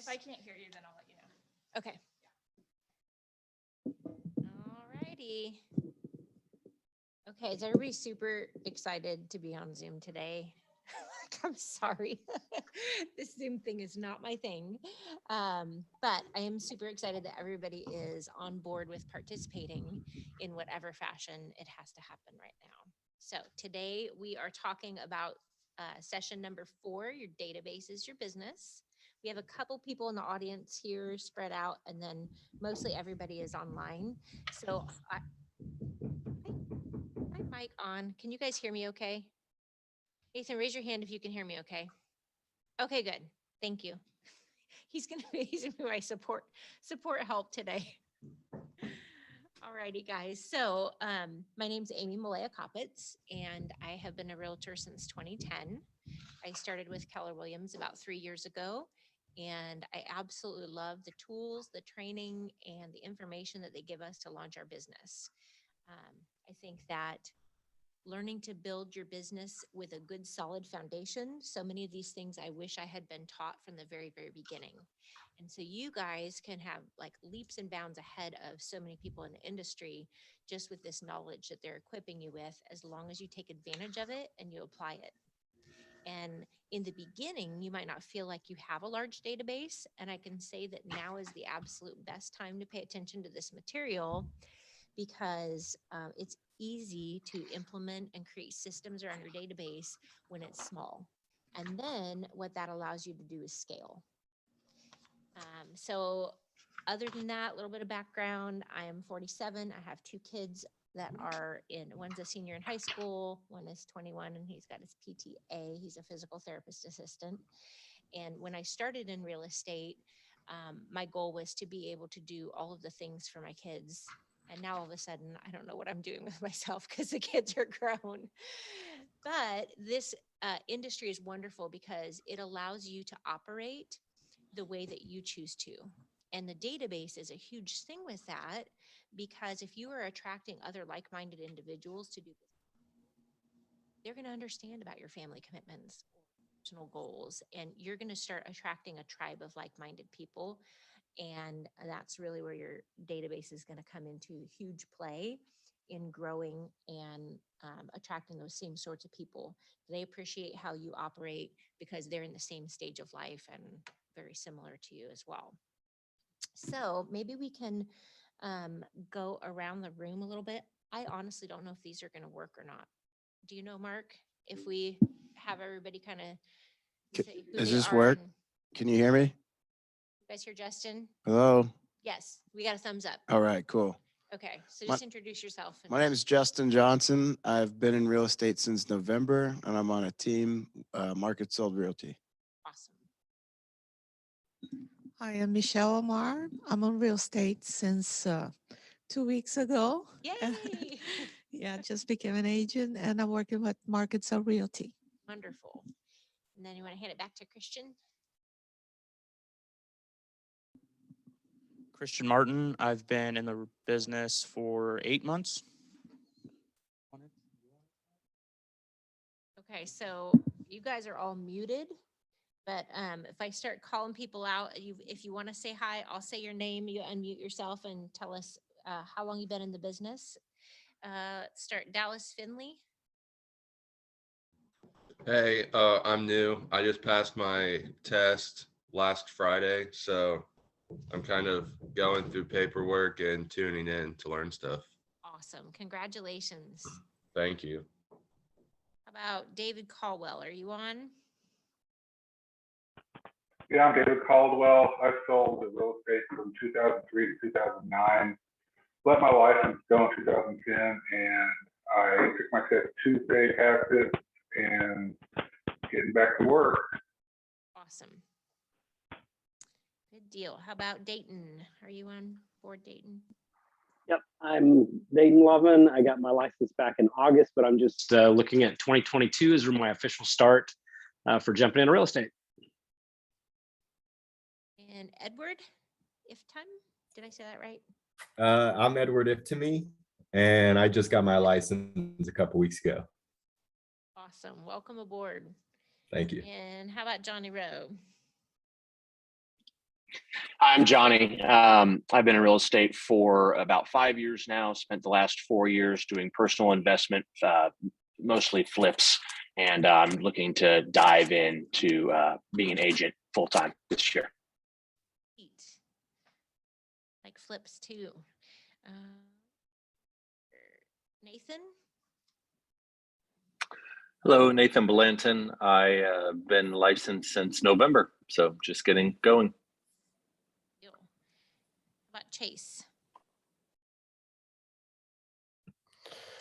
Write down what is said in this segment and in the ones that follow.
If I can't hear you, then I'll let you know. Okay. All righty. Okay, is everybody super excited to be on Zoom today? I'm sorry. This Zoom thing is not my thing. But I am super excited that everybody is on board with participating in whatever fashion it has to happen right now. So today we are talking about session number 4, your database is your business. We have a couple people in the audience here spread out, and then mostly everybody is online. So my mic on. Can you guys hear me okay? Ethan, raise your hand if you can hear me okay. Okay, good. Thank you. He's gonna be my support help today. All righty, guys. So my name's Amy Malaya Koppitz, and I have been a realtor since 2010. I started with Keller Williams about 3 years ago, and I absolutely love the tools, the training, and the information that they give us to launch our business. I think that learning to build your business with a good solid foundation. So many of these things I wish I had been taught from the very, very beginning. And so you guys can have like leaps and bounds ahead of so many people in the industry just with this knowledge that they're equipping you with, as long as you take advantage of it and you apply it. And in the beginning, you might not feel like you have a large database. And I can say that now is the absolute best time to pay attention to this material, because it's easy to implement and create systems around your database when it's small. And then what that allows you to do is scale. So other than that, a little bit of background, I am 47. I have 2 kids that are one's a senior in high school, one is 21, and he's got his PTA. He's a physical therapist assistant. And when I started in real estate, my goal was to be able to do all of the things for my kids. And now all of a sudden, I don't know what I'm doing with myself because the kids are grown. But this industry is wonderful because it allows you to operate the way that you choose to. And the database is a huge thing with that, because if you are attracting other like-minded individuals to do this, they're going to understand about your family commitments, personal goals, and you're going to start attracting a tribe of like-minded people. And that's really where your database is going to come into huge play in growing and attracting those same sorts of people. They appreciate how you operate because they're in the same stage of life and very similar to you as well. So maybe we can go around the room a little bit. I honestly don't know if these are going to work or not. Do you know, Mark, if we have everybody kind of say who Does they this are work? and- Can you hear me? You guys hear Justin? Hello? Yes, we got a thumbs up. All right, cool. Okay, so My- just introduce yourself. My name is Justin Johnson. I've been in real estate since November, and I'm on a team, Market Sold Realty. Awesome. I am Michelle Omar. I'm on real estate since 2 weeks ago. Yay! Yeah, just became an agent, and I'm working with Market Sold Realty. Wonderful. And then you want to hand it back to Christian? Christian Martin. I've been in the business for 8 months. Okay, so you guys are all muted, but if I start calling people out, if you want to say hi, I'll say your name, you unmute yourself and tell us how long you've been in the business. Start Dallas Finley. Hey, I'm new. I just passed my test last Friday, so I'm kind of going through paperwork and tuning in to learn stuff. Awesome. Congratulations. Thank you. How about David Caldwell? Are you on? Yeah, I'm David Caldwell. I sold the real estate from 2003 to 2009. Let my license go in 2010, and I took my test Tuesday, passed it, and getting back to work. Awesome. Good deal. How about Dayton? Are you on board, Dayton? Yep, I'm Dayton Lovin. I got my license back in August, but I'm just looking at 2022 as my official start for jumping into real estate. And Edward Ifton? Did I say that right? I'm Edward Iftemi, and I just got my license a couple weeks ago. Awesome. Welcome aboard. Thank you. And how about Johnny Rowe? I'm Johnny. I've been in real estate for about 5 years now. Spent the last 4 years doing personal investment, mostly flips, and I'm looking to dive into being an agent full time this year. Neat. Like flips too. Uh, Nathan? Hello, Nathan Blanton. I've been licensed since November, so just getting going. Deal. How about Chase?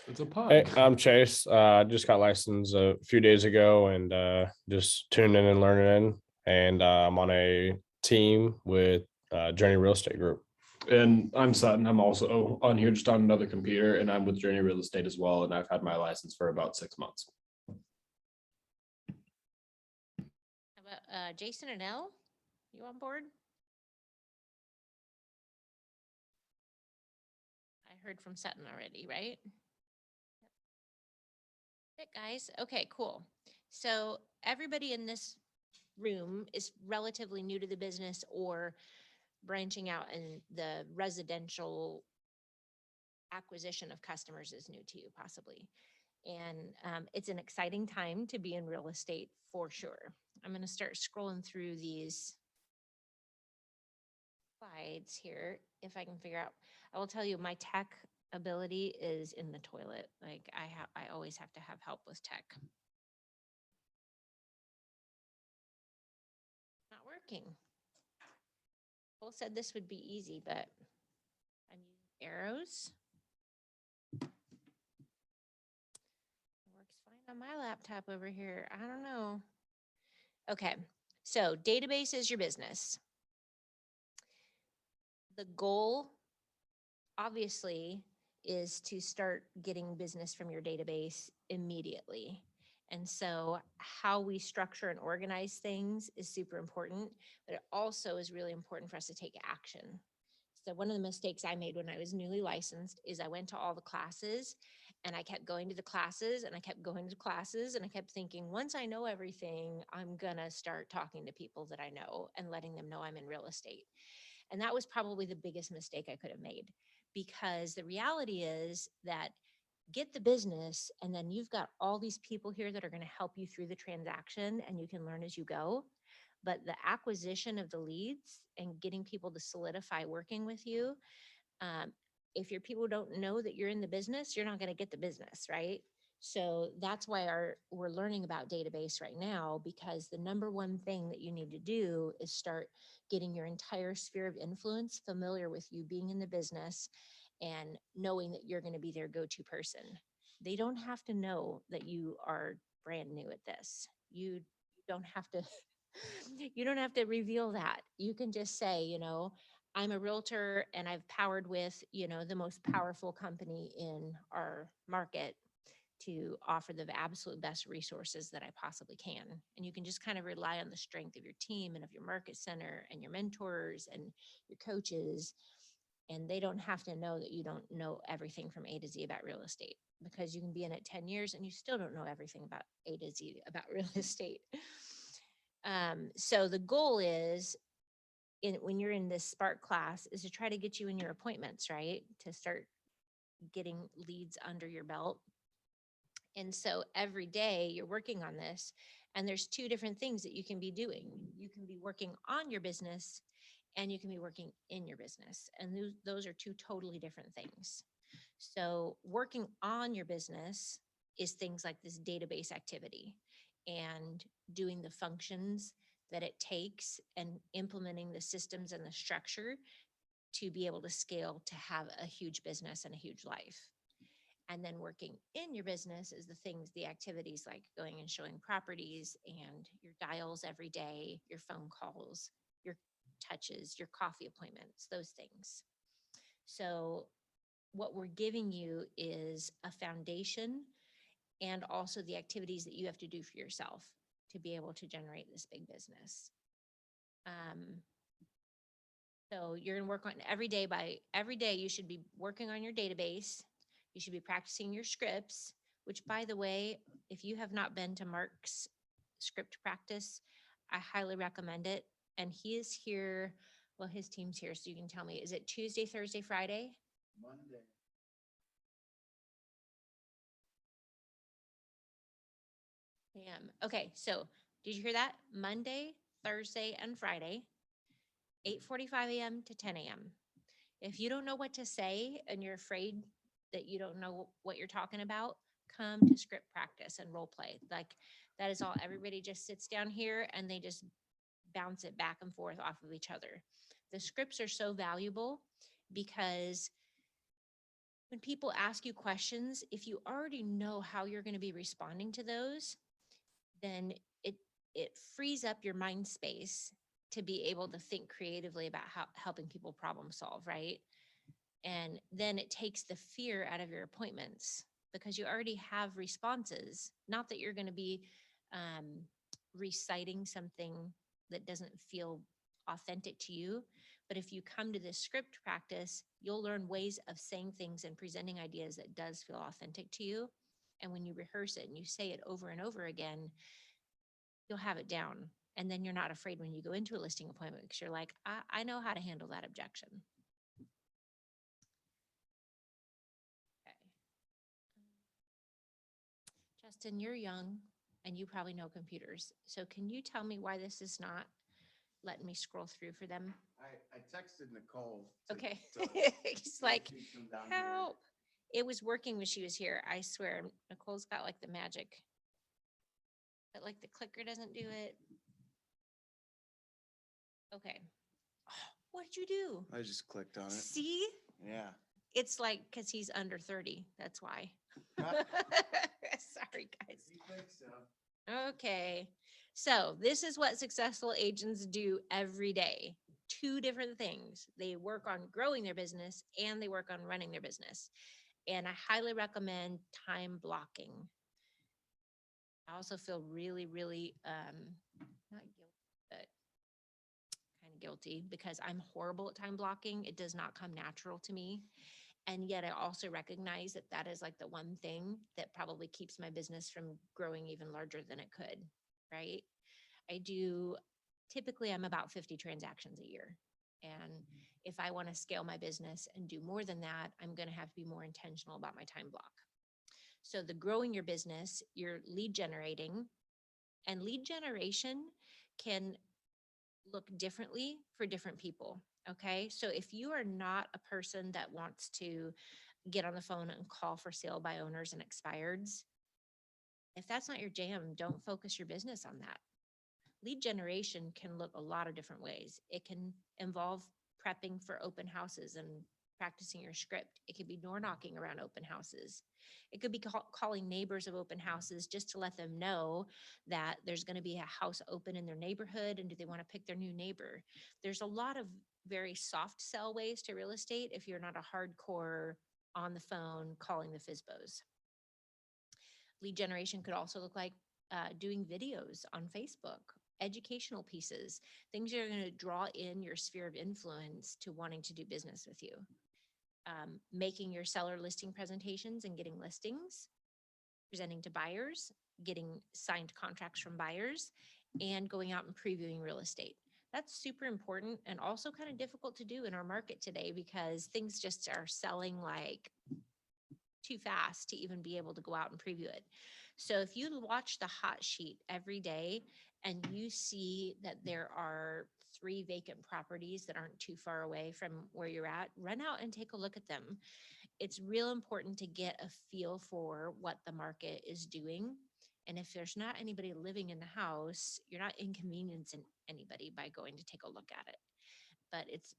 It's a pun. Hey, I'm Chase. Just got licensed a few days ago and just tuned in and learning. And I'm on a team with Journey Real Estate Group. And I'm Sutton. I'm also on here just on another computer, and I'm with Journey Real Estate as well. And I've had my license for about 6 months. How about Jason and Elle? You on board? I heard from Sutton already, right? Good, guys. Okay, cool. So everybody in this room is relatively new to the business or branching out, and the residential acquisition of customers is new to you possibly. And it's an exciting time to be in real estate for sure. I'm going to start scrolling through these slides here if I can figure out. I will tell you my tech ability is in the toilet. Like I always have to have help with tech. Not working. Cole said this would be easy, but I'm using arrows. It works fine on my laptop over here. I don't know. Okay, so database is your business. The goal, obviously, is to start getting business from your database immediately. And so how we structure and organize things is super important, but it also is really important for us to take action. So one of the mistakes I made when I was newly licensed is I went to all the classes and I kept going to the classes and I kept going to classes and I kept thinking, once I know everything, I'm gonna start talking to people that I know and letting them know I'm in real estate. And that was probably the biggest mistake I could have made, because the reality is that get the business and then you've got all these people here that are going to help you through the transaction and you can learn as you go. But the acquisition of the leads and getting people to solidify working with you, if your people don't know that you're in the business, you're not going to get the business, right? So that's why we're learning about database right now, because the number one thing that you need to do is start getting your entire sphere of influence familiar with you being in the business and knowing that you're going to be their go-to person. They don't have to know that you are brand new at this. You don't have to you don't have to reveal that. You can just say, you know, I'm a realtor and I've powered with, you know, the most powerful company in our market to offer the absolute best resources that I possibly can. And you can just kind of rely on the strength of your team and of your market center and your mentors and your coaches. And they don't have to know that you don't know everything from A to Z about real estate, because you can be in it 10 years and you still don't know everything about A to Z about real estate. So the goal is, when you're in this Spark class, is to try to get you in your appointments, right? To start getting leads under your belt. And so every day you're working on this, and there's two different things that you can be doing. You can be working on your business and you can be working in your business. And those are two totally different things. So working on your business is things like this database activity and doing the functions that it takes and implementing the systems and the structure to be able to scale to have a huge business and a huge life. And then working in your business is the activities like going and showing properties and your dials every day, your phone calls, your touches, your coffee appointments, those things. So what we're giving you is a foundation and also the activities that you have to do for yourself to be able to generate this big business. So you're going to work on every day you should be working on your database. You should be practicing your scripts, which, by the way, if you have not been to Mark's script practice, I highly recommend it. And he is here Well, his team's here, so you can tell me, is it Tuesday, Thursday, Friday? Monday. Okay, so did you hear that? Monday, Thursday, and Friday, 8:45 a.m. to 10 a.m. If you don't know what to say and you're afraid that you don't know what you're talking about, come to script practice and role play. Like that is all. Everybody just sits down here and they just bounce it back and forth off of each other. The scripts are so valuable because when people ask you questions, if you already know how you're going to be responding to those, then it frees up your mind space to be able to think creatively about how helping people problem solve, right? And then it takes the fear out of your appointments because you already have responses. Not that you're going to be reciting something that doesn't feel authentic to you, but if you come to this script practice, you'll learn ways of saying things and presenting ideas that does feel authentic to you. And when you rehearse it and you say it over and over again, you'll have it down. And then you're not afraid when you go into a listing appointment because you're like, I know how to handle that objection. Okay. Justin, you're young and you probably know computers. So can you tell me why this is not letting me scroll through for them? I texted Nicole. Okay. to He's like, see if she'd come down here. help. It was working when she was here. I swear. Nicole's got like the magic. But like the clicker doesn't do it. Okay. What did you do? I just clicked on it. See? Yeah. It's like, because he's under 30. That's why. Sorry, guys. You think so? Okay. So this is what successful agents do every day. Two different things. They work on growing their business and they work on running their business. And I highly recommend time blocking. I also feel really, really, not guilty, but kind of guilty because I'm horrible at time blocking. It does not come natural to me. And yet I also recognize that that is like the one thing that probably keeps my business from growing even larger than it could, right? Typically I'm about 50 transactions a year. And if I want to scale my business and do more than that, I'm going to have to be more intentional about my time block. So the growing your business, you're lead generating, and lead generation can look differently for different people. Okay. So if you are not a person that wants to get on the phone and call for sale by owners and expireds, if that's not your jam, don't focus your business on that. Lead generation can look a lot of different ways. It can involve prepping for open houses and practicing your script. It could be door knocking around open houses. It could be calling neighbors of open houses just to let them know that there's going to be a house open in their neighborhood and do they want to pick their new neighbor. There's a lot of very soft sell ways to real estate if you're not a hardcore on the phone calling the FSBOs. Lead generation could also look like doing videos on Facebook, educational pieces, things that are going to draw in your sphere of influence to wanting to do business with you. Making your seller listing presentations and getting listings, presenting to buyers, getting signed contracts from buyers, and going out and previewing real estate. That's super important and also kind of difficult to do in our market today because things just are selling like too fast to even be able to go out and preview it. So if you watch the hot sheet every day and you see that there are 3 vacant properties that aren't too far away from where you're at, run out and take a look at them. It's real important to get a feel for what the market is doing. And if there's not anybody living in the house, you're not inconveniencing anybody by going to take a look at it. But it's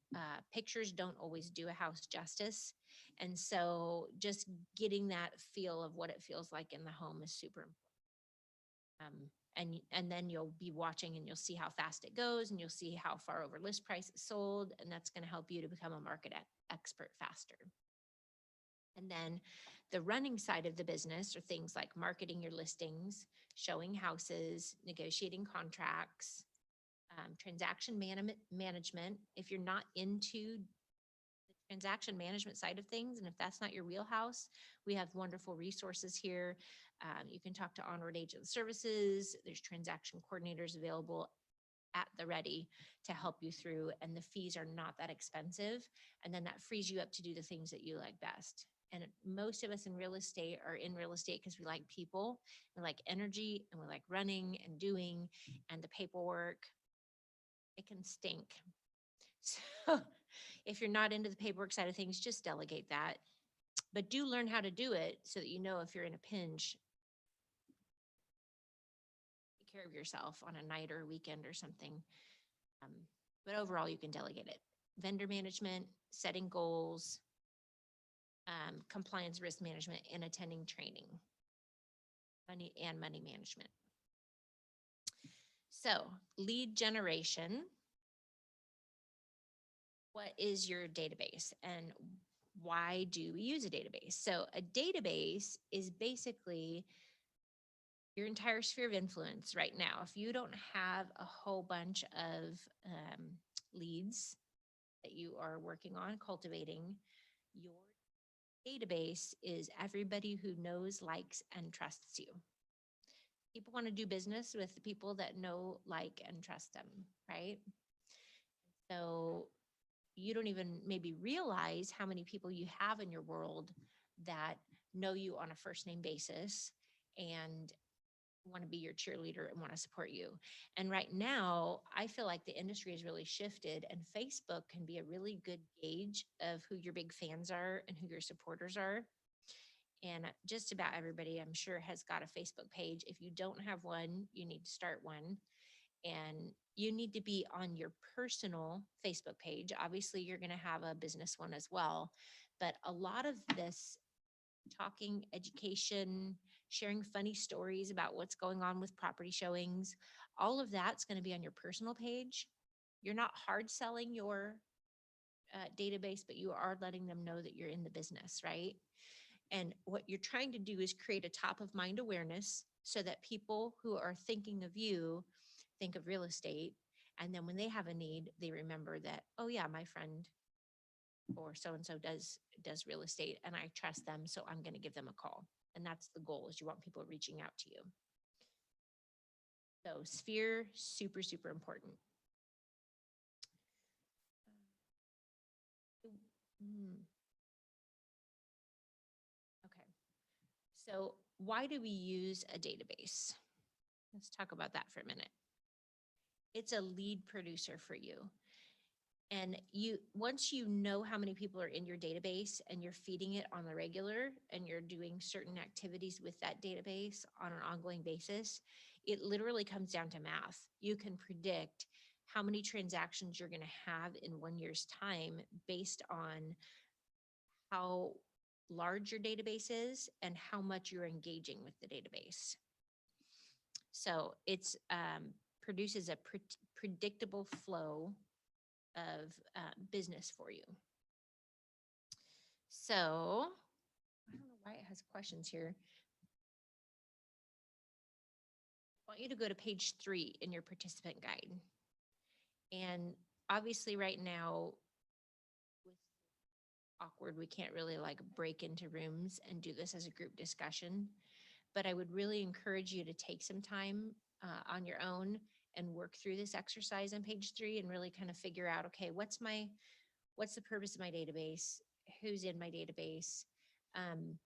pictures don't always do a house justice. And so just getting that feel of what it feels like in the home is super important. And then you'll be watching and you'll see how fast it goes and you'll see how far over list price it's sold. And that's going to help you to become a market expert faster. And then the running side of the business are things like marketing your listings, showing houses, negotiating contracts, transaction management. If you're not into the transaction management side of things, and if that's not your wheelhouse, we have wonderful resources here. You can talk to Onward Agent Services. There's transaction coordinators available at the ready to help you through, and the fees are not that expensive. And then that frees you up to do the things that you like best. And most of us in real estate are in real estate because we like people, we like energy, and we like running and doing, and the paperwork, it can stink. So if you're not into the paperwork side of things, just delegate that. But do learn how to do it so that you know if you're in a pinch, take care of yourself on a night or a weekend or something. But overall, you can delegate it. Vendor management, setting goals, compliance, risk management, and attending training. Money management. So lead generation. What is your database and why do we use a database? So a database is basically your entire sphere of influence right now. If you don't have a whole bunch of leads that you are working on cultivating, your database is everybody who knows, likes, and trusts you. People want to do business with the people that know, like, and trust them, right? So you don't even maybe realize how many people you have in your world that know you on a first name basis and want to be your cheerleader and want to support you. And right now, I feel like the industry has really shifted, and Facebook can be a really good gauge of who your big fans are and who your supporters are. And just about everybody, I'm sure, has got a Facebook page. If you don't have one, you need to start one. And you need to be on your personal Facebook page. Obviously, you're going to have a business one as well. But a lot of this talking, education, sharing funny stories about what's going on with property showings, all of that's going to be on your personal page. You're not hard selling your database, but you are letting them know that you're in the business, right? And what you're trying to do is create a top of mind awareness so that people who are thinking of you think of real estate. And then when they have a need, they remember that, oh yeah, my friend or so-and-so does real estate and I trust them. So I'm going to give them a call. And that's the goal, is you want people reaching out to you. So sphere, super, super important. Okay. So why do we use a database? Let's talk about that for a minute. It's a lead producer for you. And once you know how many people are in your database and you're feeding it on the regular and you're doing certain activities with that database on an ongoing basis, it literally comes down to math. You can predict how many transactions you're going to have in 1 year's time based on how large your database is and how much you're engaging with the database. So it's produces a predictable flow of business for you. So I don't know why it has questions here. I want you to go to page 3 in your participant guide. And obviously right now, with awkward, we can't really like break into rooms and do this as a group discussion. But I would really encourage you to take some time on your own and work through this exercise on page 3 and really kind of figure out, okay, what's the purpose of my database? Who's in my database? And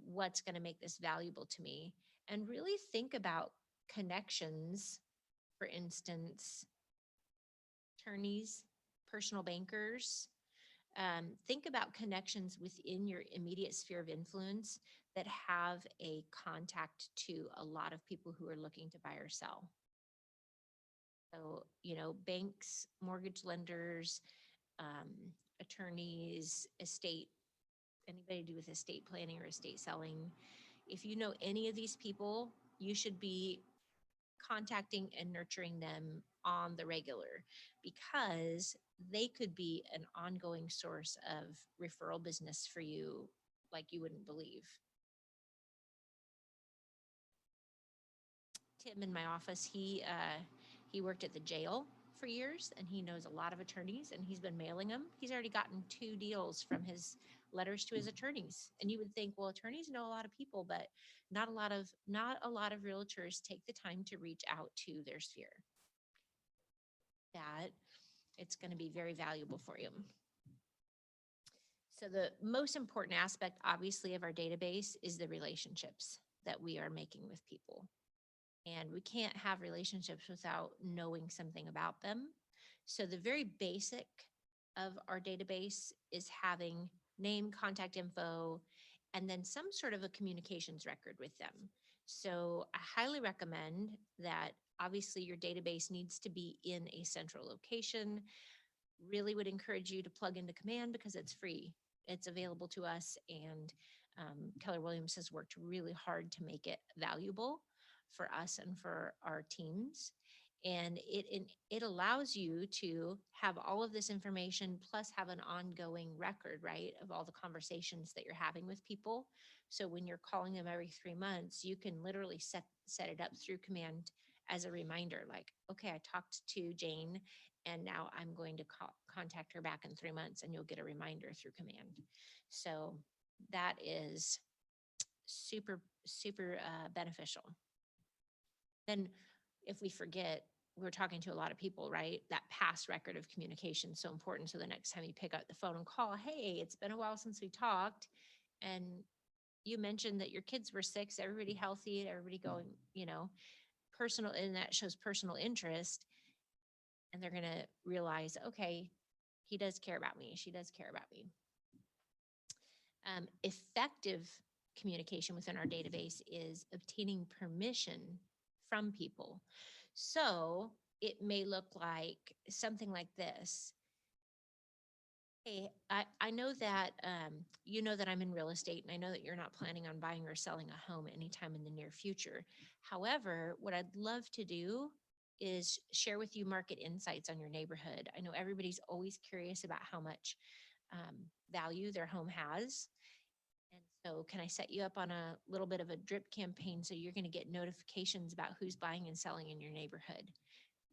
what's going to make this valuable to me? And really think about connections, for instance, attorneys, personal bankers. Think about connections within your immediate sphere of influence that have a contact to a lot of people who are looking to buy or sell. So, banks, mortgage lenders, attorneys, anybody to do with estate planning or estate selling. If you know any of these people, you should be contacting and nurturing them on the regular, because they could be an ongoing source of referral business for you like you wouldn't believe. Tim in my office, he worked at the jail for years and he knows a lot of attorneys and he's been mailing them. He's already gotten 2 deals from his letters to his attorneys. And you would think, well, attorneys know a lot of people, but not a lot of realtors take the time to reach out to their sphere. that, it's going to be very valuable for you. So the most important aspect, obviously, of our database is the relationships that we are making with people. And we can't have relationships without knowing something about them. So the very basic of our database is having name, contact info, and then some sort of a communications record with them. So I highly recommend that obviously your database needs to be in a central location. Really would encourage you to plug into Command because it's free. It's available to us, and Keller Williams has worked really hard to make it valuable for us and for our teams. And it allows you to have all of this information plus have an ongoing record, right, of all the conversations that you're having with people. So when you're calling them every 3 months, you can literally set it up through Command as a reminder, like, okay, I talked to Jane and now I'm going to contact her back in 3 months, and you'll get a reminder through Command. So that is super, super beneficial. Then if we forget, we're talking to a lot of people, right? That past record of communication is so important. So the next time you pick up the phone and call, hey, it's been a while since we talked, and you mentioned that your kids were 6, everybody healthy, everybody going, personal, and that shows personal interest. And they're going to realize, okay, he does care about me. She does care about me. Effective communication within our database is obtaining permission from people. So it may look like something like this. Hey, I know that you know that I'm in real estate, and I know that you're not planning on buying or selling a home anytime in the near future. However, what I'd love to do is share with you market insights on your neighborhood. I know everybody's always curious about how much value their home has. And so can I set you up on a little bit of a drip campaign so you're going to get notifications about who's buying and selling in your neighborhood?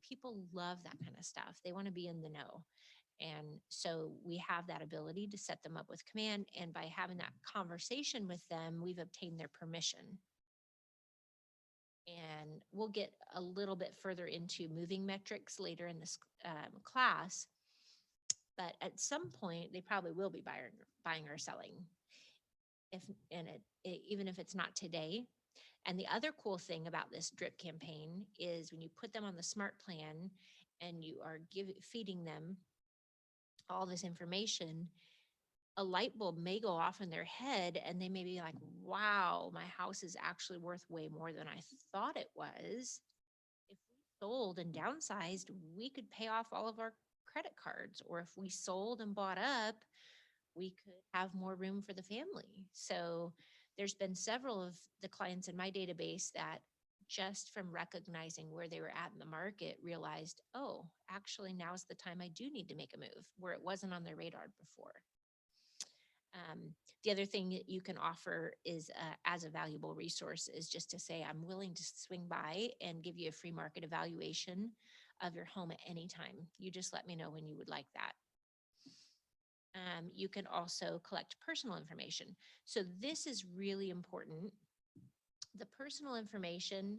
People love that kind of stuff. They want to be in the know. And so we have that ability to set them up with Command. And by having that conversation with them, we've obtained their permission. And we'll get a little bit further into moving metrics later in this class. But at some point, they probably will be buying or selling, even if it's not today. And the other cool thing about this drip campaign is when you put them on the SMART plan and you are feeding them all this information, a light bulb may go off in their head and they may be like, wow, my house is actually worth way more than I thought it was. If we sold and downsized, we could pay off all of our credit cards. Or if we sold and bought up, we could have more room for the family. So there's been several of the clients in my database that just from recognizing where they were at in the market realized, oh, actually now's the time I do need to make a move where it wasn't on their radar before. The other thing that you can offer is as a valuable resource is just to say, I'm willing to swing by and give you a free market evaluation of your home at any time. You just let me know when you would like that. You can also collect personal information. So this is really important. The personal information,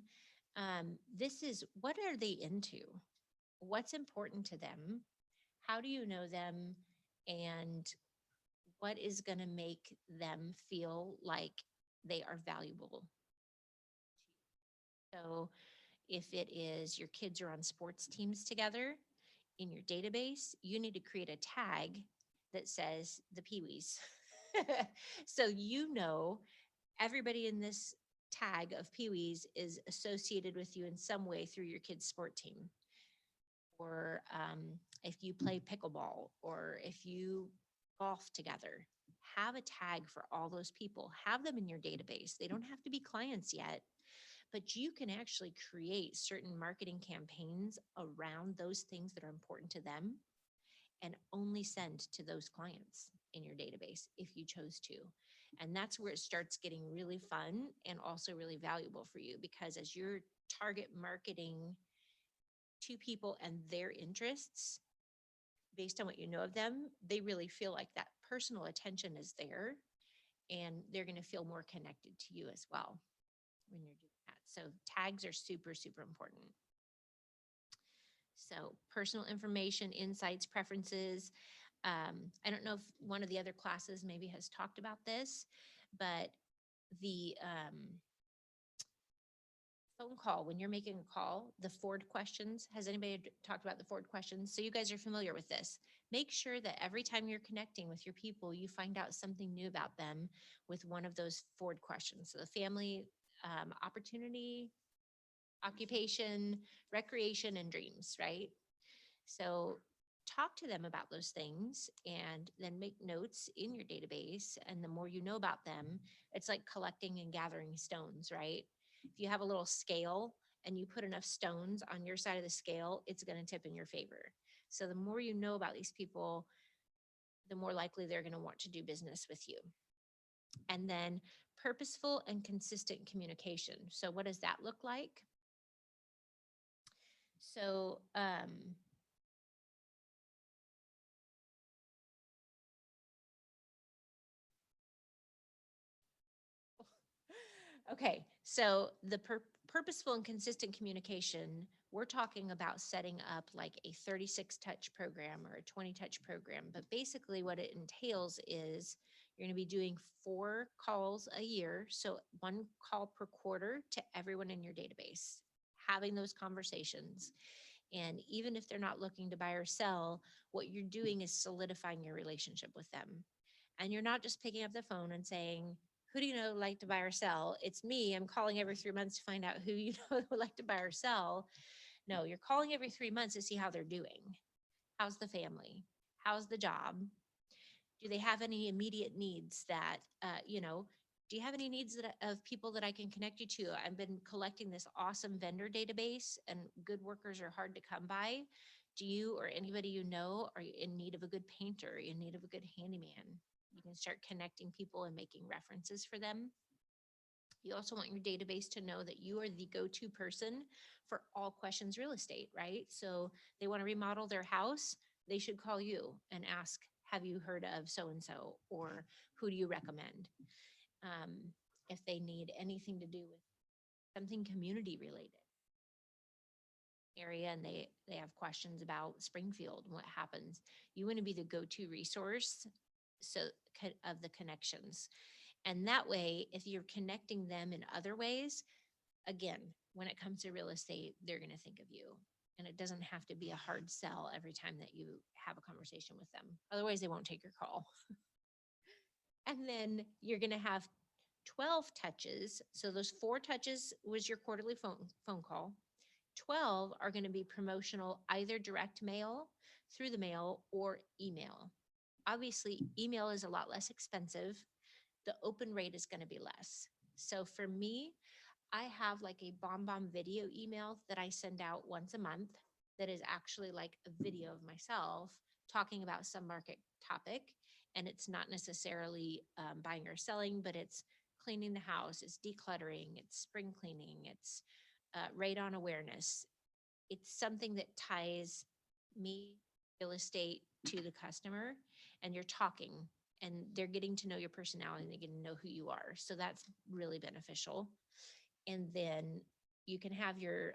this is what are they into? What's important to them? How do you know them? And what is going to make them feel like they are valuable? So if it is your kids are on sports teams together in your database, you need to create a tag that says the Pee-wees. So you know everybody in this tag of Pee-wees is associated with you in some way through your kid's sport team. Or if you play pickleball, or if you golf together, have a tag for all those people. Have them in your database. They don't have to be clients yet, but you can actually create certain marketing campaigns around those things that are important to them and only send to those clients in your database if you chose to. And that's where it starts getting really fun and also really valuable for you, because as you're target marketing to people and their interests, based on what you know of them, they really feel like that personal attention is there, and they're going to feel more connected to you as well when you're doing that. So tags are super, super important. So personal information, insights, preferences. I don't know if one of the other classes maybe has talked about this, but the phone call, when you're making a call, the Ford questions, has anybody talked about the Ford questions? So you guys are familiar with this. Make sure that every time you're connecting with your people, you find out something new about them with one of those Ford questions. So the family, opportunity, occupation, recreation, and dreams, right? So talk to them about those things and then make notes in your database. And the more you know about them, it's like collecting and gathering stones, right? If you have a little scale and you put enough stones on your side of the scale, it's going to tip in your favor. So the more you know about these people, the more likely they're going to want to do business with you. And then purposeful and consistent communication. So what does that look like? So, okay, so the purposeful and consistent communication, we're talking about setting up like a 36 touch program or a 20 touch program. But basically what it entails is you're going to be doing 4 calls a year. So 1 call per quarter to everyone in your database, having those conversations. And even if they're not looking to buy or sell, what you're doing is solidifying your relationship with them. And you're not just picking up the phone and saying, who do you know like to buy or sell? It's me. I'm calling every 3 months to find out who you know would like to buy or sell. No, you're calling every 3 months to see how they're doing. How's the family? How's the job? Do they have any immediate needs that, do you have any needs of people that I can connect you to? I've been collecting this awesome vendor database and good workers are hard to come by. Do you or anybody you know are in need of a good painter, in need of a good handyman? You can start connecting people and making references for them. You also want your database to know that you are the go-to person for all questions real estate, right? So they want to remodel their house, they should call you and ask, have you heard of so-and-so, or who do you recommend? If they need anything to do with something community related area and they have questions about Springfield and what happens, you want to be the go-to resource of the connections. And that way, if you're connecting them in other ways, again, when it comes to real estate, they're going to think of you. And it doesn't have to be a hard sell every time that you have a conversation with them. Otherwise, they won't take your call. And then you're going to have 12 touches. So those 4 touches was your quarterly phone call. 12 are going to be promotional, either direct mail, through the mail, or email. Obviously, email is a lot less expensive. The open rate is going to be less. So for me, I have like a BombBomb video email that I send out once a month that is actually like a video of myself talking about some market topic. And it's not necessarily buying or selling, but it's cleaning the house, it's decluttering, it's spring cleaning, it's radon awareness. It's something that ties me, real estate, to the customer, and you're talking and they're getting to know your personality and they get to know who you are. So that's really beneficial. And then you can have your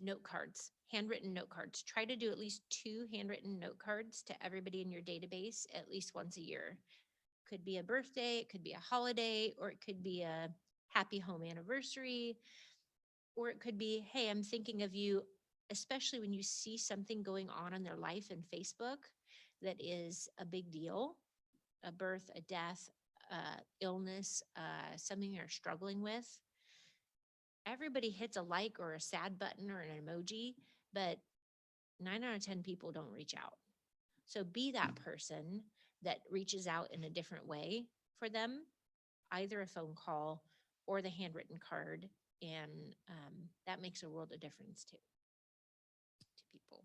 note cards, handwritten note cards. Try to do at least 2 handwritten note cards to everybody in your database at least once a year. Could be a birthday, it could be a holiday, or it could be a happy home anniversary, or it could be, hey, I'm thinking of you, especially when you see something going on in their life in Facebook that is a big deal, a birth, a death, illness, something you're struggling with. Everybody hits a like or a sad button or an emoji, but 9 out of 10 people don't reach out. So be that person that reaches out in a different way for them, either a phone call or the handwritten card. And that makes a world of difference too, to people.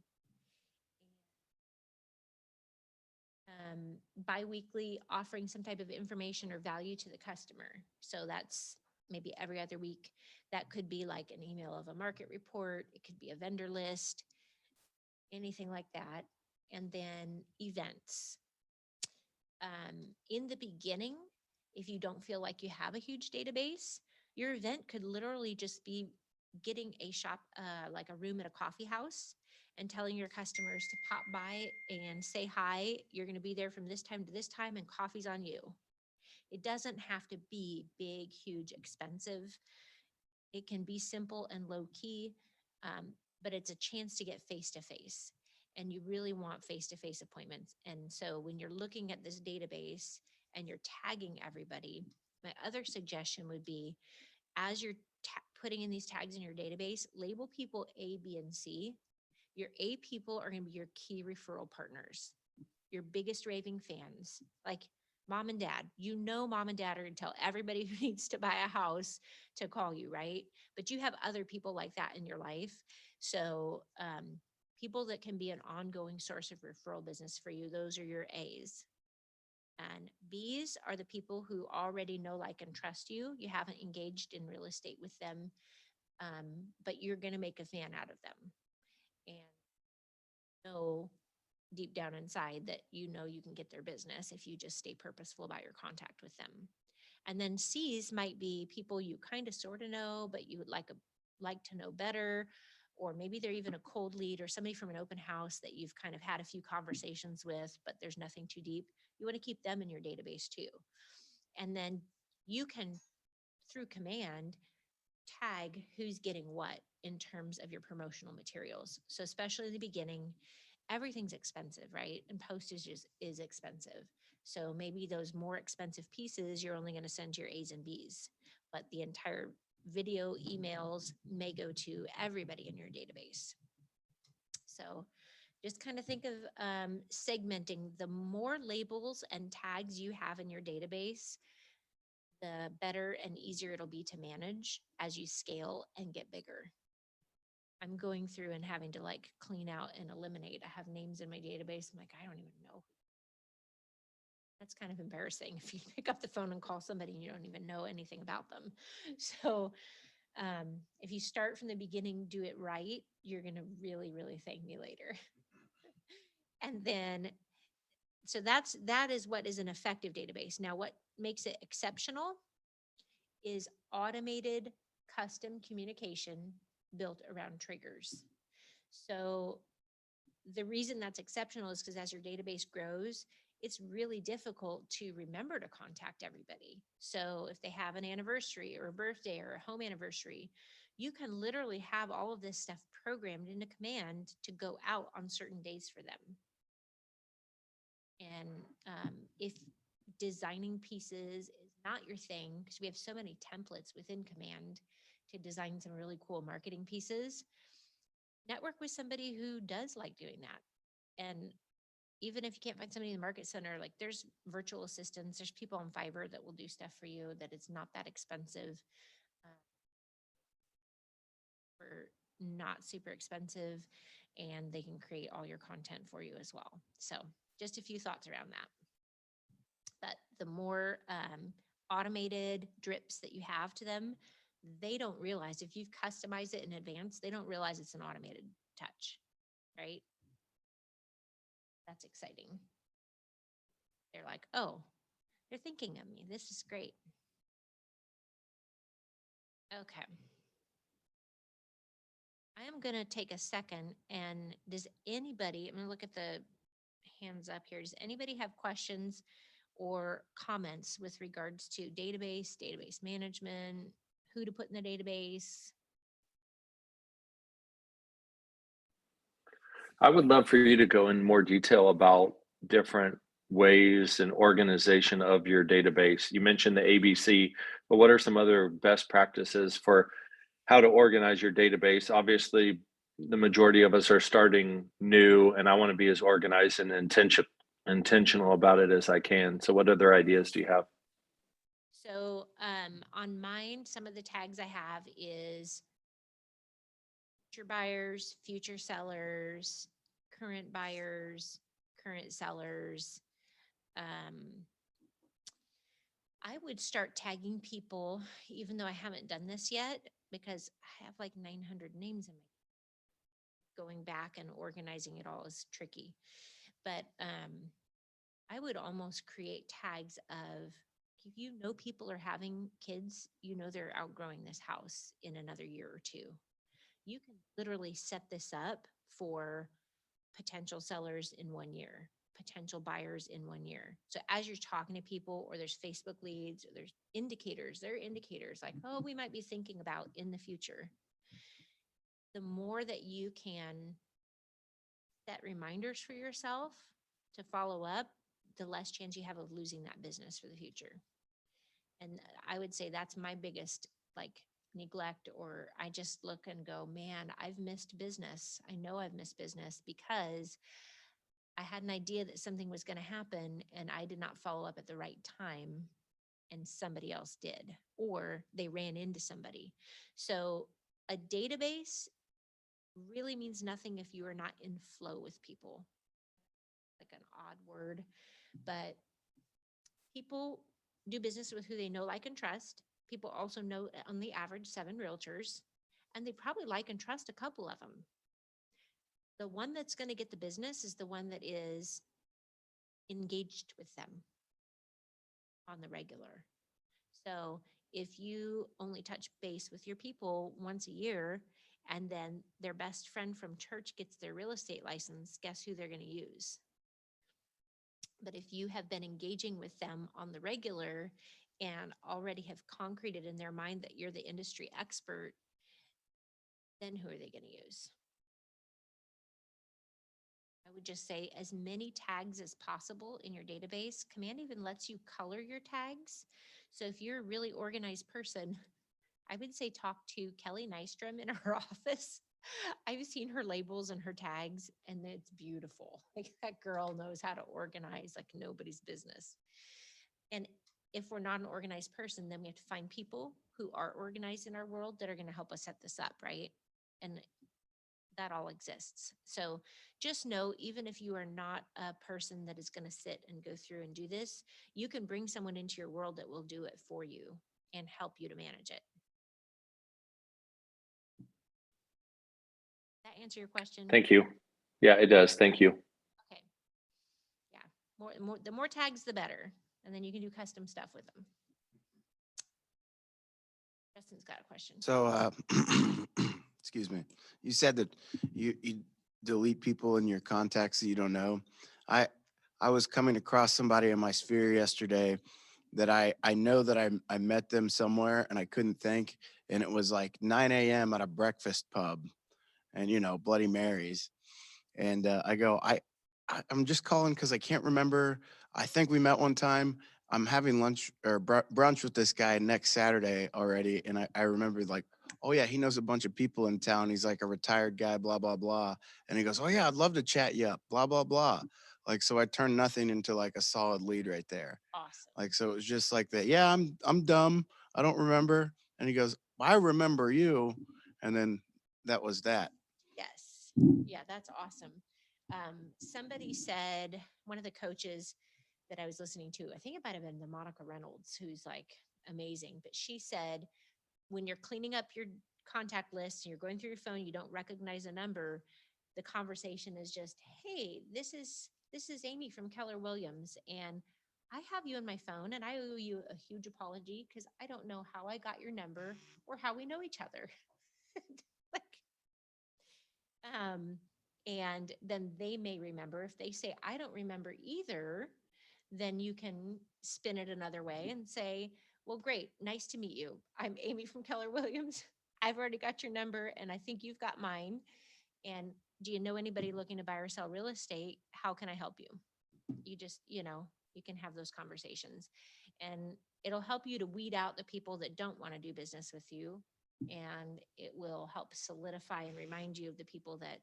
Bi-weekly, offering some type of information or value to the customer. So that's maybe every other week. That could be like an email of a market report. It could be a vendor list, anything like that. And then events. In the beginning, if you don't feel like you have a huge database, your event could literally just be getting a shop, like a room at a coffee house and telling your customers to pop by and say hi. You're going to be there from this time to this time and coffee's on you. It doesn't have to be big, huge, expensive. It can be simple and low key, but it's a chance to get face to face. And you really want face to face appointments. And so when you're looking at this database and you're tagging everybody, my other suggestion would be, as you're putting in these tags in your database, label people A, B, and C. Your A people are going to be your key referral partners, your biggest raving fans, like mom and dad. You know, mom and dad are going to tell everybody who needs to buy a house to call you, right? But you have other people like that in your life. So people that can be an ongoing source of referral business for you, those are your A's. And B's are the people who already know, like, and trust you. You haven't engaged in real estate with them, but you're going to make a fan out of them. And know deep down inside that you know you can get their business if you just stay purposeful about your contact with them. And then C's might be people you kind of sort of know, but you would like to know better, or maybe they're even a cold lead or somebody from an open house that you've kind of had a few conversations with, but there's nothing too deep. You want to keep them in your database too. And then you can, through command, tag who's getting what in terms of your promotional materials. So especially in the beginning, everything's expensive, right? And postage is expensive. So maybe those more expensive pieces, you're only going to send to your A's and B's, but the entire video emails may go to everybody in your database. So just kind of think of segmenting. The more labels and tags you have in your database, the better and easier it'll be to manage as you scale and get bigger. I'm going through and having to like clean out and eliminate. I have names in my database. I'm like, I don't even know. That's kind of embarrassing if you pick up the phone and call somebody and you don't even know anything about them. So if you start from the beginning, do it right, you're going to really, really thank me later. And then, so that is what is an effective database. Now, what makes it exceptional is automated custom communication built around triggers. So the reason that's exceptional is because as your database grows, it's really difficult to remember to contact everybody. So if they have an anniversary or a birthday or a home anniversary, you can literally have all of this stuff programmed into command to go out on certain days for them. And if designing pieces is not your thing, because we have so many templates within command to design some really cool marketing pieces, network with somebody who does like doing that. And even if you can't find somebody in the market center, like there's virtual assistants, there's people on Fiverr that will do stuff for you that it's not that expensive, or not super expensive, and they can create all your content for you as well. So just a few thoughts around that. But the more automated drips that you have to them, they don't realize, if you've customized it in advance, they don't realize it's an automated touch, right? That's exciting. They're like, oh, they're thinking of me. This is great. Okay. I am going to take a second, and does anybody, I'm going to look at the hands up here. Does anybody have questions or comments with regards to database management, who to put in the database? I would love for you to go in more detail about different ways and organization of your database. You mentioned the ABC, but what are some other best practices for how to organize your database? Obviously, the majority of us are starting new, and I want to be as organized and intentional about it as I can. So what other ideas do you have? So on mine, some of the tags I have is future buyers, future sellers, current buyers, current sellers. I would start tagging people, even though I haven't done this yet, because I have like 900 names in my, going back and organizing it all is tricky. But I would almost create tags of If you know people are having kids, you know they're outgrowing this house in another year or two. You can literally set this up for potential sellers in 1 year, potential buyers in 1 year. So as you're talking to people, or there's Facebook leads, or there's indicators, there are indicators like, oh, we might be thinking about in the future. The more that you can set reminders for yourself to follow up, the less chance you have of losing that business for the future. And I would say that's my biggest like neglect, or I just look and go, man, I've missed business. I know I've missed business because I had an idea that something was going to happen and I did not follow up at the right time, and somebody else did, or they ran into somebody. So a database really means nothing if you are not in flow with people. Like an odd word, but people do business with who they know, like, and trust. People also know on the average 7 realtors, and they probably like and trust a couple of them. The one that's going to get the business is the one that is engaged with them on the regular. So if you only touch base with your people once a year, and then their best friend from church gets their real estate license, guess who they're going to use? But if you have been engaging with them on the regular and already have concreted in their mind that you're the industry expert, then who are they going to use? I would just say as many tags as possible in your database. Command even lets you color your tags. So if you're a really organized person, I would say talk to Kelly Nystrom in her office. I've seen her labels and her tags, and it's beautiful. Like, that girl knows how to organize like nobody's business. And if we're not an organized person, then we have to find people who are organized in our world that are going to help us set this up, right? And that all exists. So just know, even if you are not a person that is going to sit and go through and do this, you can bring someone into your world that will do it for you and help you to manage it. That answer your question? Thank you. Yeah, it does. Thank you. Okay. Yeah. The more tags, the better. And then you can do custom stuff with them. Justin's got a question. So, excuse me. You said that you delete people in your contacts that you don't know. I was coming across somebody in my sphere yesterday that I know that I met them somewhere and I couldn't think, and it was like 9 a.m. at a breakfast pub, and Bloody Marys, and I go, I'm just calling because I can't remember. I think we met one time. I'm having lunch or brunch with this guy next Saturday already. And I remember like, oh yeah, he knows a bunch of people in town. He's like a retired guy, blah, blah, blah. And he goes, oh yeah, I'd love to chat you up, blah, blah, blah. Like, so I turned nothing into like a solid lead right there. Awesome. Like, so it was just like that. Yeah, I'm dumb. I don't remember. And he goes, I remember you. And then that was that. Yes. Yeah, that's awesome. Somebody said, one of the coaches that I was listening to, I think it might have been the Monica Reynolds, who's like amazing, but she said, when you're cleaning up your contact list and you're going through your phone, you don't recognize a number, the conversation is just, hey, this is Amy from Keller Williams, and I have you in my phone, and I owe you a huge apology because I don't know how I got your number or how we know each other. And then they may remember. If they say, I don't remember either, then you can spin it another way and say, well, great, nice to meet you. I'm Amy from Keller Williams. I've already got your number and I think you've got mine. And do you know anybody looking to buy or sell real estate? How can I help you? You just, you can have those conversations, and it'll help you to weed out the people that don't want to do business with you. And it will help solidify and remind you of the people that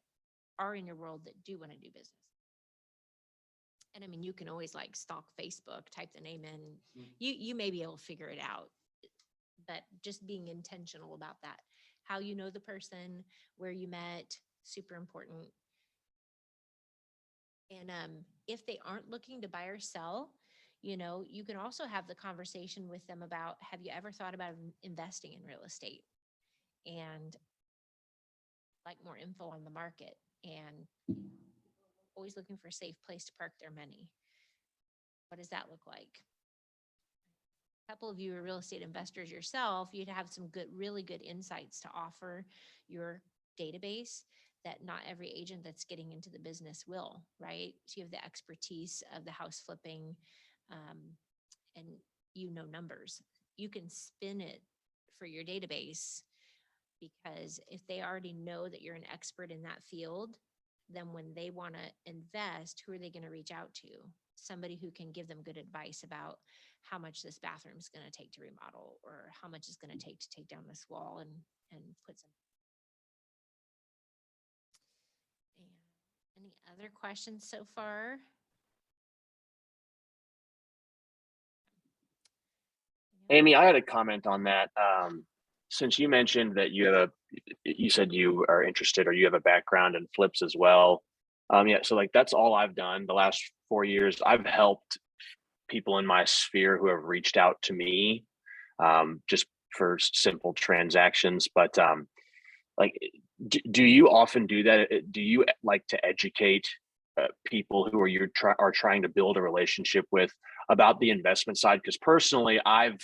are in your world that do want to do business. And I mean, you can always like stalk Facebook, type the name in. You may be able to figure it out, but just being intentional about that. How you know the person, where you met, super important. And if they aren't looking to buy or sell, you can also have the conversation with them about, have you ever thought about investing in real estate? And like more info on the market, and always looking for a safe place to park their money. What does that look like? couple of you are real estate investors yourself, you'd have some good, really good insights to offer your database that not every agent that's getting into the business will, right? So you have the expertise of the house flipping, and you know numbers. You can spin it for your database, because if they already know that you're an expert in that field, then when they want to invest, who are they going to reach out to? Somebody who can give them good advice about how much this bathroom is going to take to remodel, or how much it's going to take down this wall and put some. And any other questions so far? Amy, I had a comment on that. Since you mentioned that you said you are interested, or you have a background in flips as well. Yeah, so like that's all I've done the last 4 years. I've helped people in my sphere who have reached out to me, just for simple transactions. But like, do you often do that? Do you like to educate people who are trying to build a relationship with about the investment side? Because personally, I've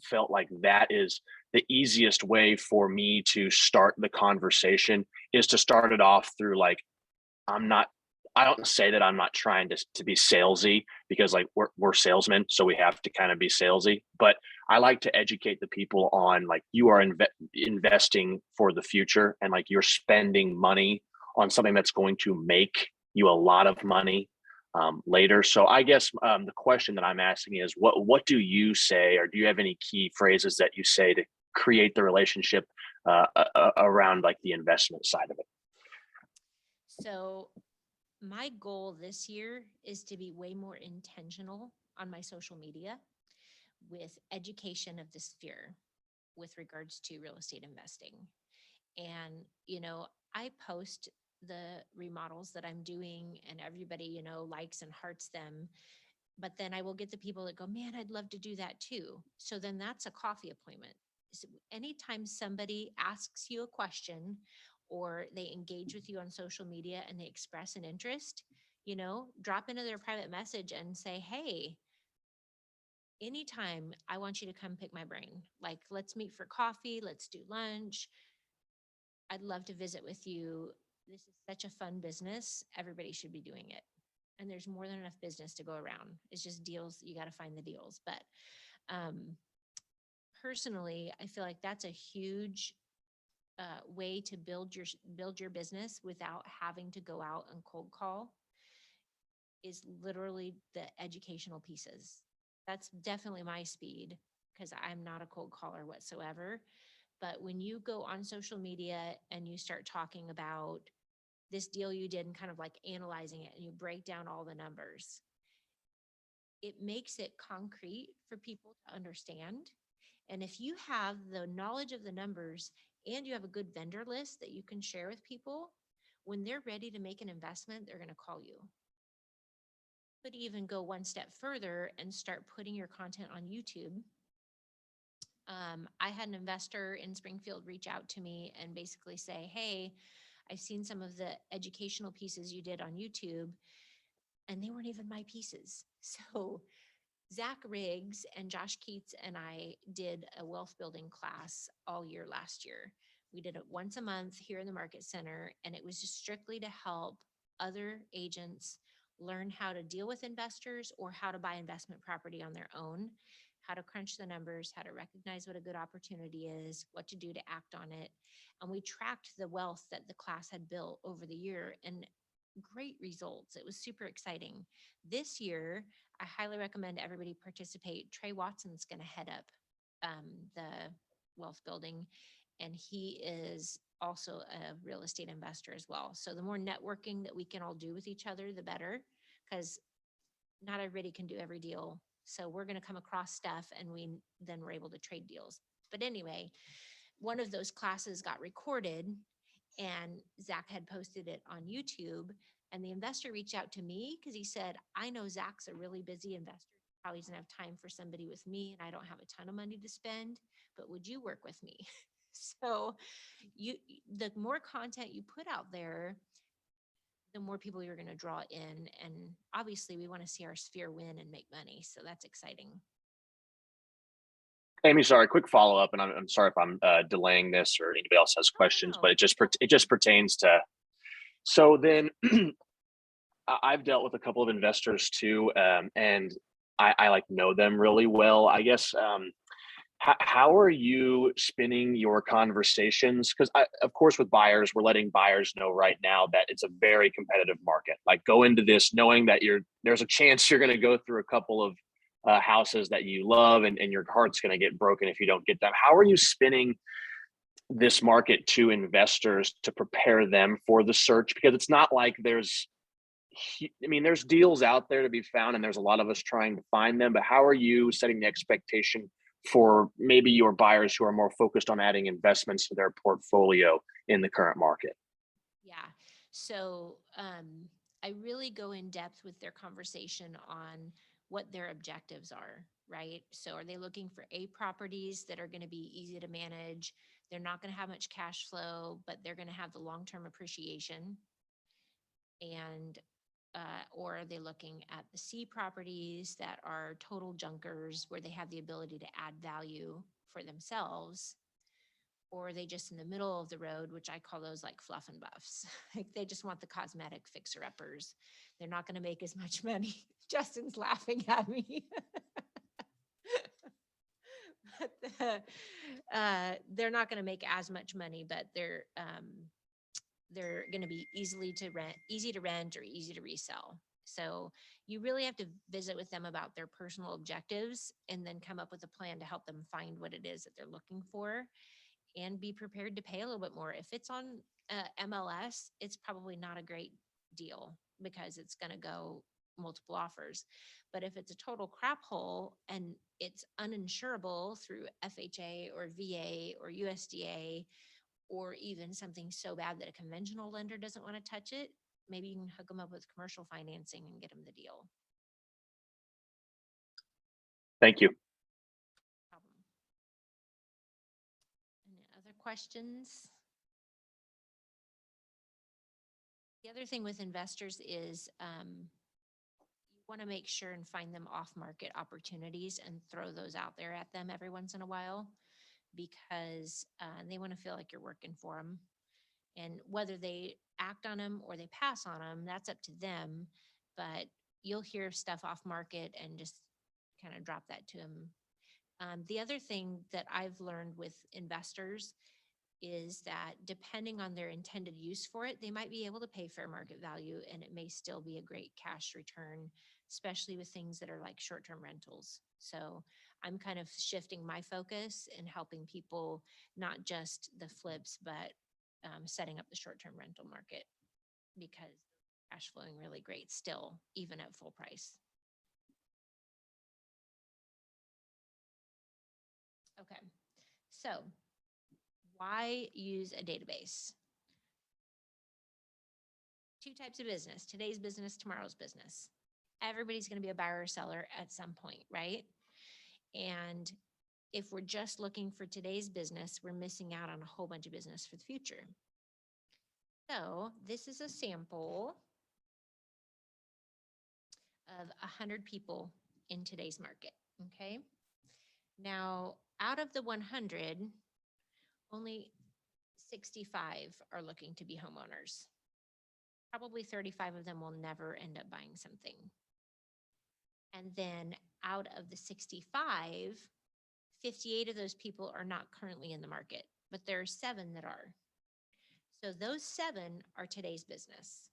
felt like that is the easiest way for me to start the conversation, is to start it off through like, I'm not, I don't say that I'm not trying to be salesy, because like we're salesmen, so we have to kind of be salesy. But I like to educate the people on like, you are investing for the future, and like you're spending money on something that's going to make you a lot of money later. So I guess the question that I'm asking is, what do you say, or do you have any key phrases that you say to create the relationship around like the investment side of it? So my goal this year is to be way more intentional on my social media with education of the sphere with regards to real estate investing. And, I post the remodels that I'm doing, and everybody, likes and hearts them. But then I will get the people that go, man, I'd love to do that too. So then that's a coffee appointment. So anytime somebody asks you a question, or they engage with you on social media and they express an interest, drop into their private message and say, hey, anytime, I want you to come pick my brain. Like, let's meet for coffee, let's do lunch. I'd love to visit with you. This is such a fun business. Everybody should be doing it. And there's more than enough business to go around. It's just deals. You got to find the deals. But personally, I feel like that's a huge way to build your business without having to go out and cold call, is literally the educational pieces. That's definitely my speed, because I'm not a cold caller whatsoever. But when you go on social media and you start talking about this deal you did, and kind of like analyzing it, and you break down all the numbers, it makes it concrete for people to understand. And if you have the knowledge of the numbers and you have a good vendor list that you can share with people, when they're ready to make an investment, they're going to call you. Could even go one step further and start putting your content on YouTube. I had an investor in Springfield reach out to me and basically say, hey, I've seen some of the educational pieces you did on YouTube, and they weren't even my pieces. So Zach Riggs and Josh Keats and I did a wealth building class all year last year. We did it once a month here in the Market Center, and it was just strictly to help other agents learn how to deal with investors, or how to buy investment property on their own, how to crunch the numbers, how to recognize what a good opportunity is, what to do to act on it. And we tracked the wealth that the class had built over the year, and great results. It was super exciting. This year, I highly recommend everybody participate. Trey Watson's going to head up the wealth building, and he is also a real estate investor as well. So the more networking that we can all do with each other, the better, because not everybody can do every deal. So we're going to come across stuff, and we're able to trade deals. But anyway, one of those classes got recorded, and Zach had posted it on YouTube, and the investor reached out to me because he said, I know Zach's a really busy investor. Probably doesn't have time for somebody with me, and I don't have a ton of money to spend, but would you work with me? So the more content you put out there, the more people you're going to draw in. And obviously we want to see our sphere win and make money. So that's exciting. Amy, sorry, quick follow up, and I'm sorry if I'm delaying this or anybody else has questions, but no. it just pertains to. So then, I've dealt with a couple of investors too, and I like know them really well. I guess how are you spinning your conversations? Because of course, with buyers, we're letting buyers know right now that it's a very competitive market. Like go into this knowing that there's a chance you're going to go through a couple of houses that you love, and your heart's going to get broken if you don't get them. How are you spinning this market to investors to prepare them for the search? Because it's not like there's deals out there to be found, and there's a lot of us trying to find them. But how are you setting the expectation for maybe your buyers who are more focused on adding investments to their portfolio in the current market? Yeah. So I really go in depth with their conversation on what their objectives are, right? So are they looking for A properties that are going to be easy to manage? They're not going to have much cash flow, but they're going to have the long-term appreciation. And or are they looking at the C properties that are total junkers where they have the ability to add value for themselves? Or are they just in the middle of the road, which I call those like fluff and buffs? Like they just want the cosmetic fixer-uppers. They're not going to make as much money. Justin's laughing at me. But they're not going to make as much money, but they're going to be easy to rent or easy to resell. So you really have to visit with them about their personal objectives and then come up with a plan to help them find what it is that they're looking for and be prepared to pay a little bit more. If it's on MLS, it's probably not a great deal because it's going to go multiple offers. But if it's a total crap hole and it's uninsurable through FHA or VA or USDA, or even something so bad that a conventional lender doesn't want to touch it, maybe you can hook them up with commercial financing and get them the deal. Thank you. Any other questions? The other thing with investors is you want to make sure and find them off-market opportunities and throw those out there at them every once in a while, because they want to feel like you're working for them. And whether they act on them or they pass on them, that's up to them. But you'll hear stuff off market and just kind of drop that to them. The other thing that I've learned with investors is that depending on their intended use for it, they might be able to pay fair market value and it may still be a great cash return, especially with things that are like short-term rentals. So I'm kind of shifting my focus and helping people, not just the flips, but setting up the short-term rental market because cash flowing really great still, even at full price. Okay, so why use a database? Two types of business, today's business, tomorrow's business. Everybody's going to be a buyer or seller at some point, right? And if we're just looking for today's business, we're missing out on a whole bunch of business for the future. So this is a sample of 100 people in today's market, okay? Now, out of the 100, only 65 are looking to be homeowners. Probably 35 of them will never end up buying something. And then out of the 65, 58 of those people are not currently in the market, but there are 7 that are. So those 7 are today's business.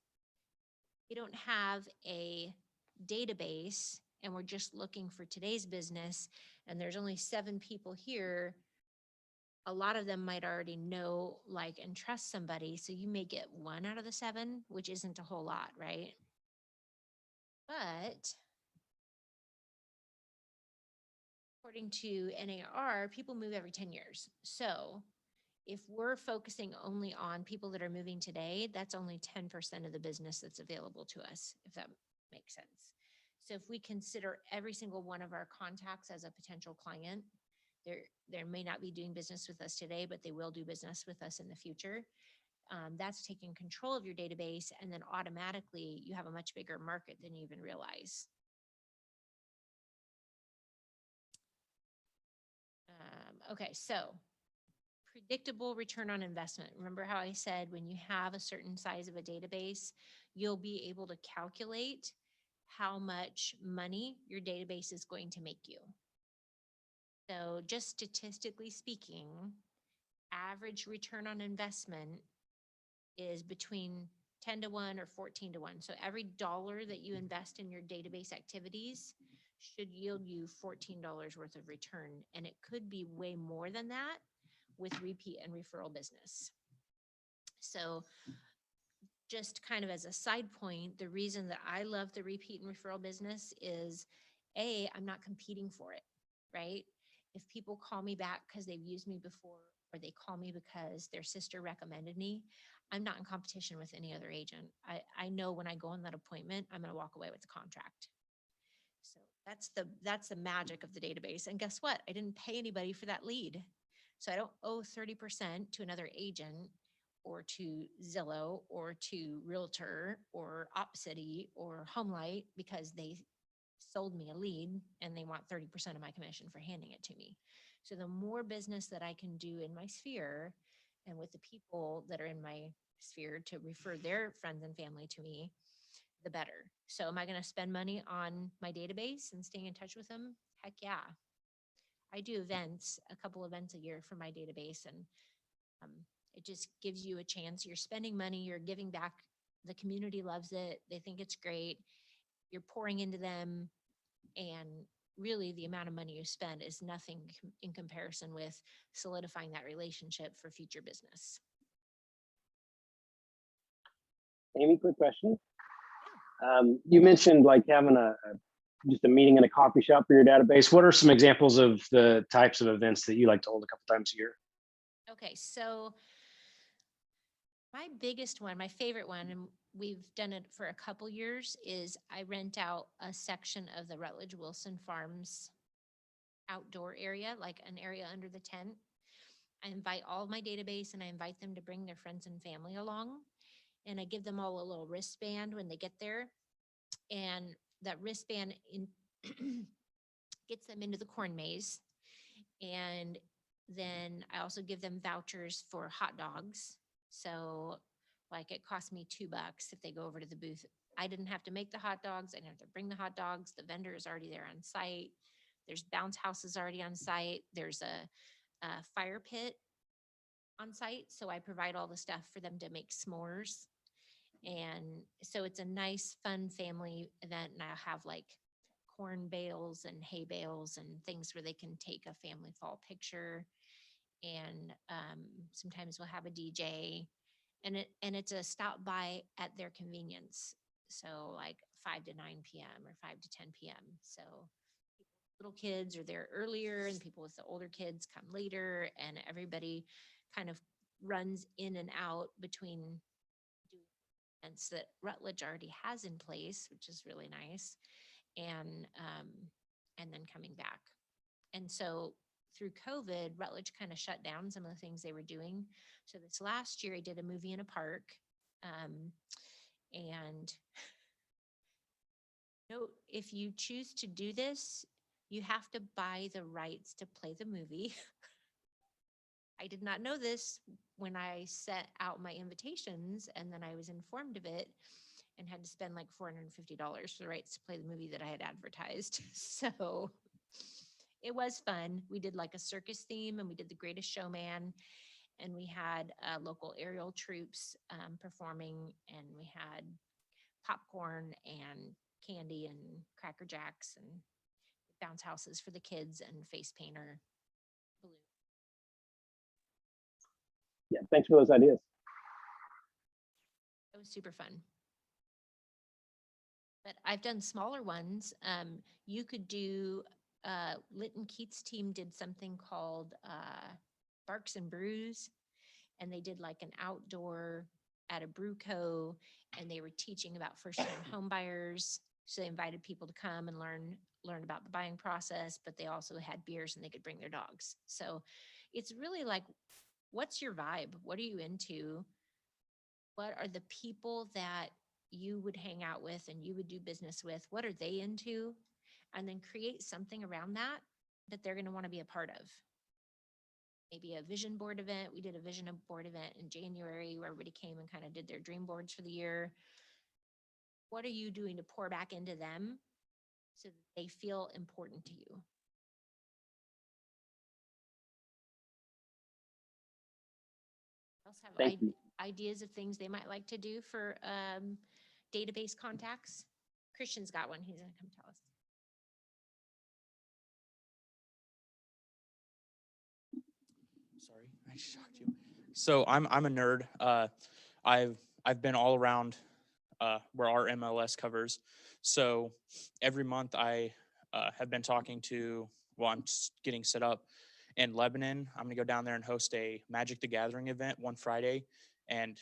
We don't have a database and we're just looking for today's business and there's only 7 people here. A lot of them might already know, like, and trust somebody. So you may get 1 out of the 7, which isn't a whole lot, right? But according to NAR, people move every 10 years. So if we're focusing only on people that are moving today, that's only 10% of the business that's available to us, if that makes sense. So if we consider every single one of our contacts as a potential client, they may not be doing business with us today, but they will do business with us in the future. That's taking control of your database, and then automatically you have a much bigger market than you even realize. Okay, so predictable return on investment. Remember how I said when you have a certain size of a database, you'll be able to calculate how much money your database is going to make you. So just statistically speaking, average return on investment is between 10 to 1 or 14 to 1. So every dollar that you invest in your database activities should yield you $14 worth of return. And it could be way more than that with repeat and referral business. So just kind of as a side point, the reason that I love the repeat and referral business is A, I'm not competing for it, right? If people call me back because they've used me before, or they call me because their sister recommended me, I'm not in competition with any other agent. I know when I go on that appointment, I'm going to walk away with the contract. So that's the magic of the database. And guess what? I didn't pay anybody for that lead. So I don't owe 30% to another agent or to Zillow or to Realtor or OpCity or HomeLight because they sold me a lead and they want 30% of my commission for handing it to me. So the more business that I can do in my sphere and with the people that are in my sphere to refer their friends and family to me, the better. So am I going to spend money on my database and staying in touch with them? Heck yeah. I do events, a couple events a year for my database, and it just gives you a chance. You're spending money, you're giving back. The community loves it. They think it's great. You're pouring into them, and really the amount of money you spend is nothing in comparison with solidifying that relationship for future business. Amy, quick question. You mentioned like having just a meeting in a coffee shop for your database. What are some examples of the types of events that you like to hold a couple times a year? Okay, so my biggest one, my favorite one, and we've done it for a couple years, is I rent out a section of the Rutledge Wilson Farms outdoor area, like an area under the tent. I invite all of my database and I invite them to bring their friends and family along. And I give them all a little wristband when they get there. And that wristband gets them into the corn maze. And then I also give them vouchers for hot dogs. So like it cost me $2 if they go over to the booth. I didn't have to make the hot dogs. I didn't have to bring the hot dogs. The vendor is already there on site. There's bounce houses already on site. There's a fire pit on site. So I provide all the stuff for them to make s'mores. And so it's a nice, fun family event. And I'll have like corn bales and hay bales and things where they can take a family fall picture. And sometimes we'll have a DJ, and it's a stop by at their convenience. So like 5 to 9 p.m. or 5 to 10 p.m. So little kids are there earlier and people with the older kids come later, and everybody kind of runs in and out between events that Rutledge already has in place, which is really nice, and then coming back. And so through COVID, Rutledge kind of shut down some of the things they were doing. So this last year I did a movie in a park, and if you choose to do this, you have to buy the rights to play the movie. I did not know this when I set out my invitations, and then I was informed of it and had to spend like $450 for the rights to play the movie that I had advertised. So it was fun. We did like a circus theme, and we did The Greatest Showman, and we had local aerial troops performing, and we had popcorn and candy and Cracker Jacks and bounce houses for the kids and face painter balloon. Yeah, thanks for those ideas. It was super fun. But I've done smaller ones. You could do, Lytton Keats' team did something called Barks and Brews, and they did like an outdoor at a brew co, and they were teaching about first-time home buyers. So they invited people to come and learn about the buying process, but they also had beers and they could bring their dogs. So it's really like, what's your vibe? What are you into? What are the people that you would hang out with and you would do business with? What are they into? And then create something around that they're going to want to be a part of. maybe a vision board event. We did a vision board event in January where everybody came and kind of did their dream boards for the year. What are you doing to pour back into them so that they feel important to you? Else have Thank you. ideas of things they might like to do for database contacts? Christian's got one. He's gonna come tell us. Sorry, I shocked you. So I'm a nerd. I've been all around where our MLS covers. So every month I have been talking to. Well, I'm just getting set up in Lebanon. I'm gonna go down there and host a Magic the Gathering event one Friday, and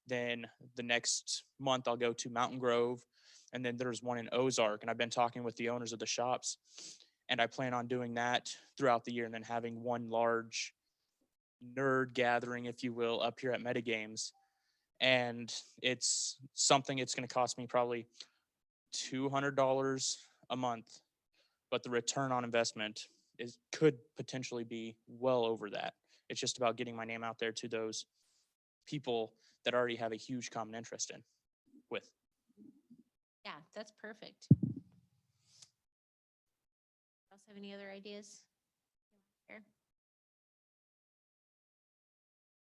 then the next month I'll go to Mountain Grove, and then there's one in Ozark. And I've been talking with the owners of the shops, and I plan on doing that throughout the year, and then having one large nerd gathering, if you will, up here at Metagames. And it's something it's going to cost me probably $200 a month, but the return on investment could potentially be well over that. It's just about getting my name out there to those people that already have a huge common interest with. Yeah, that's perfect. Else have any other ideas? Here.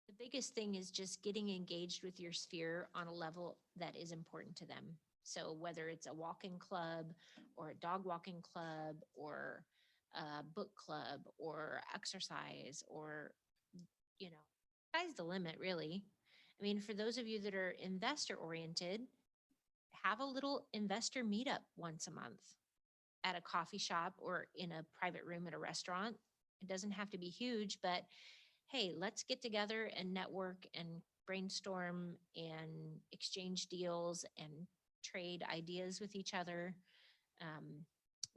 The biggest thing is just getting engaged with your sphere on a level that is important to them. So whether it's a walking club or a dog walking club or a book club or exercise or, sky's the limit, really. I mean, for those of you that are investor oriented, have a little investor meetup once a month at a coffee shop or in a private room at a restaurant. It doesn't have to be huge, but hey, let's get together and network and brainstorm and exchange deals and trade ideas with each other.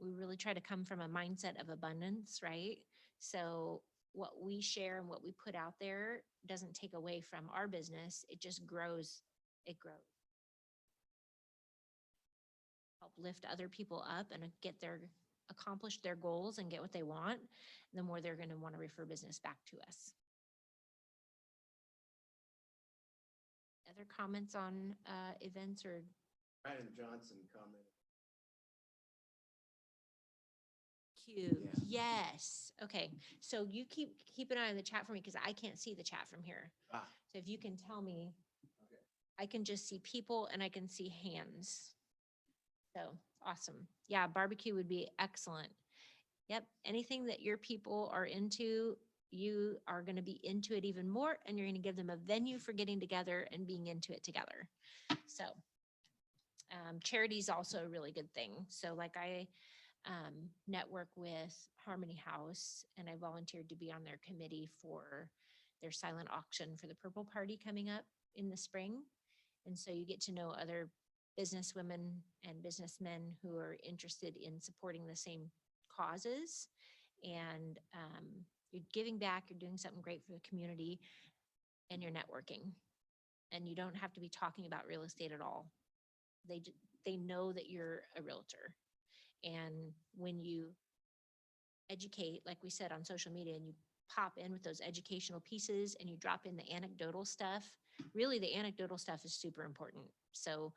We really try to come from a mindset of abundance, right? So what we share and what we put out there doesn't take away from our business. It just grows. It grows. Help lift other people up and accomplish their goals and get what they want, the more they're going to want to refer business back to us. Other comments on events or? Brandon Johnson commented. Cute. Yeah. Yes. Okay. So you keep an eye on the chat for me because I can't see the chat from here. Ah. So if you can tell me, Okay. I can just see people and I can see hands. So awesome. Yeah, barbecue would be excellent. Yep. Anything that your people are into, you are going to be into it even more, and you're going to give them a venue for getting together and being into it together. So charity is also a really good thing. So like I network with Harmony House, and I volunteered to be on their committee for their silent auction for the Purple Party coming up in the spring. And so you get to know other business women and businessmen who are interested in supporting the same causes. And you're giving back, you're doing something great for the community, and you're networking. And you don't have to be talking about real estate at all. They know that you're a realtor. And when you educate, like we said on social media, and you pop in with those educational pieces and you drop in the anecdotal stuff, really the anecdotal stuff is super important. So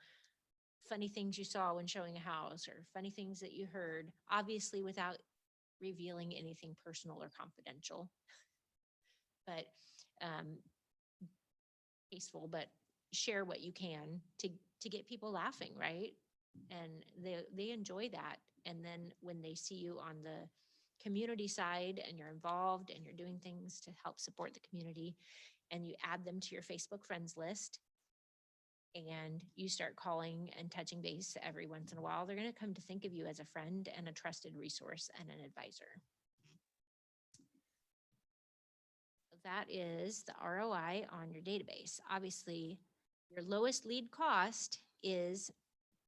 funny things you saw when showing a house or funny things that you heard, obviously without revealing anything personal or confidential, but tasteful, but share what you can to get people laughing, right? And they enjoy that. And then when they see you on the community side and you're involved and you're doing things to help support the community, and you add them to your Facebook friends list, and you start calling and touching base every once in a while, they're going to come to think of you as a friend and a trusted resource and an advisor. That is the ROI on your database. Obviously, your lowest lead cost is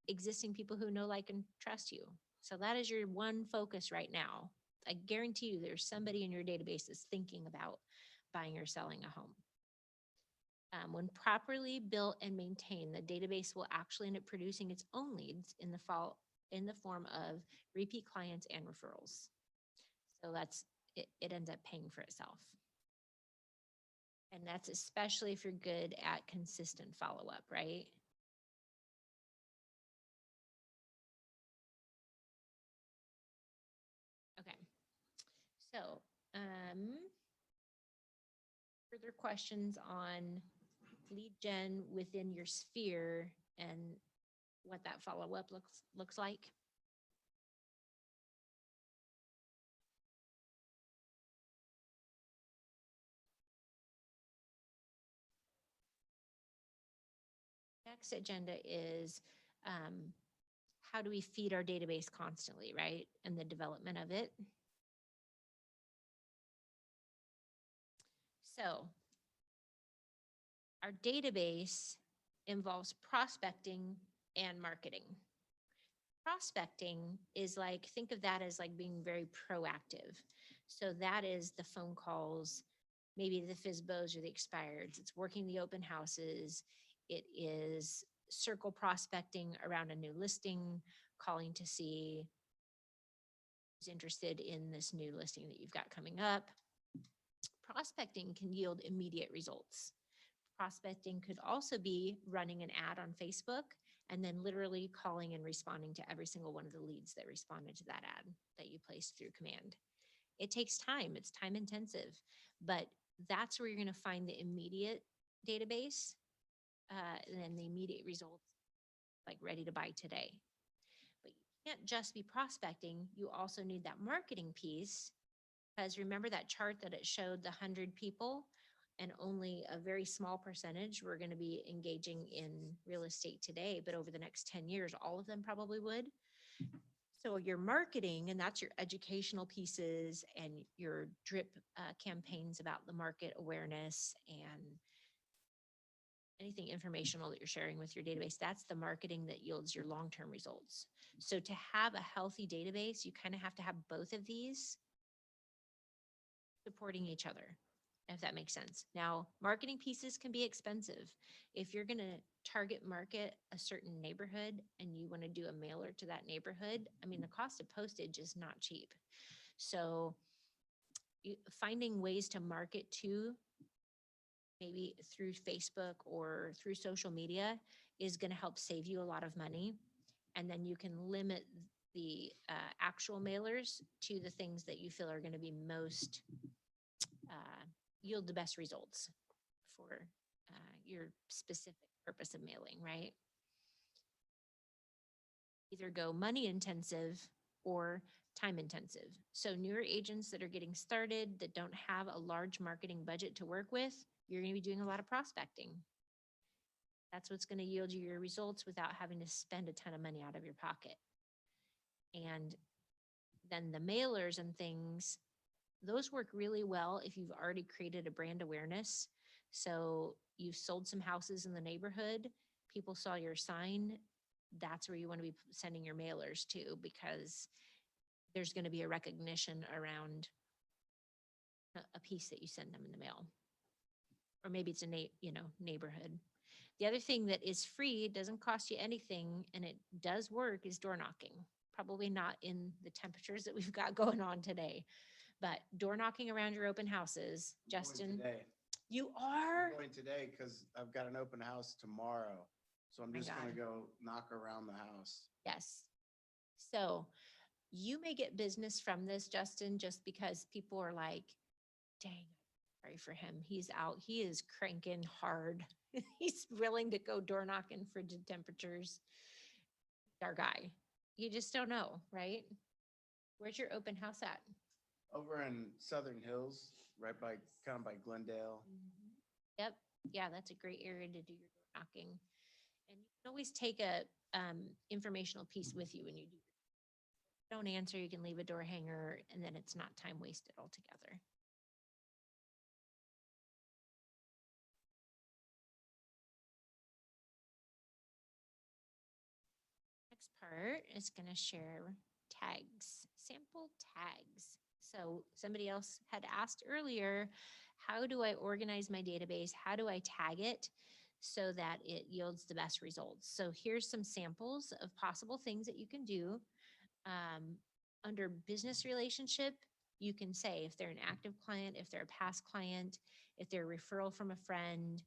existing people who know, like, and trust you. So that is your one focus right now. I guarantee you there's somebody in your database that's thinking about buying or selling a home. When properly built and maintained, the database will actually end up producing its own leads in the form of repeat clients and referrals. So that's it ends up paying for itself. And that's especially if you're good at consistent follow-up, right? Okay. So, further questions on lead gen within your sphere and what that follow-up looks like? Next agenda is how do we feed our database constantly, right? And the development of it. So our database involves prospecting and marketing. Prospecting is like, think of that as like being very proactive. So that is the phone calls, maybe the FSBOs or the expireds. It's working the open houses. It is circle prospecting around a new listing, calling to see who's interested in this new listing that you've got coming up. Prospecting can yield immediate results. Prospecting could also be running an ad on Facebook and then literally calling and responding to every single one of the leads that responded to that ad that you placed through command. It takes time, it's time intensive, but that's where you're going to find the immediate database and then the immediate results, like ready to buy today. But you can't just be prospecting, you also need that marketing piece, because remember that chart that it showed the 100 people and only a very small percentage were going to be engaging in real estate today, but over the next 10 years, all of them probably would. So your marketing, and that's your educational pieces and your drip campaigns about the market awareness and anything informational that you're sharing with your database, that's the marketing that yields your long-term results. So to have a healthy database, you kind of have to have both of these supporting each other, if that makes sense. Now, marketing pieces can be expensive. If you're going to target market a certain neighborhood and you want to do a mailer to that neighborhood, I mean, the cost of postage is not cheap. So finding ways to market to, maybe through Facebook or through social media, is going to help save you a lot of money. And then you can limit the actual mailers to the things that you feel are going to be most yield the best results for your specific purpose of mailing, right? Either go money intensive or time intensive. So newer agents that are getting started that don't have a large marketing budget to work with, you're going to be doing a lot of prospecting. That's what's going to yield you your results without having to spend a ton of money out of your pocket. And then the mailers and things, those work really well if you've already created a brand awareness. So you've sold some houses in the neighborhood, people saw your sign, that's where you want to be sending your mailers to, because there's going to be a recognition around a piece that you send them in the mail. Or maybe it's a neighborhood. The other thing that is free, doesn't cost you anything, and it does work, is door knocking. Probably not in the temperatures that we've got going on today, but door knocking around your open houses. Justin, you are? I'm going today because I've got an open house tomorrow. So I'm just going to go knock around the house. Yes. So you may get business from this, Justin, just because people are like, dang, sorry for him. He's out. He is cranking hard. He's willing to go door knocking for the temperatures. Our guy. You just don't know, right? Where's your open house at? Over in Southern Hills, right by, kind of by Glendale. Yep. Yeah, that's a great area to do your door knocking. And you can always take a informational piece with you when you do. Don't answer, you can leave a door hanger, and then it's not time wasted altogether. Next part is going to share tags, sample tags. So somebody else had asked earlier, how do I organize my database? How do I tag it so that it yields the best results? So here's some samples of possible things that you can do. Under business relationship, you can say if they're an active client, if they're a past client, if they're a referral from a friend,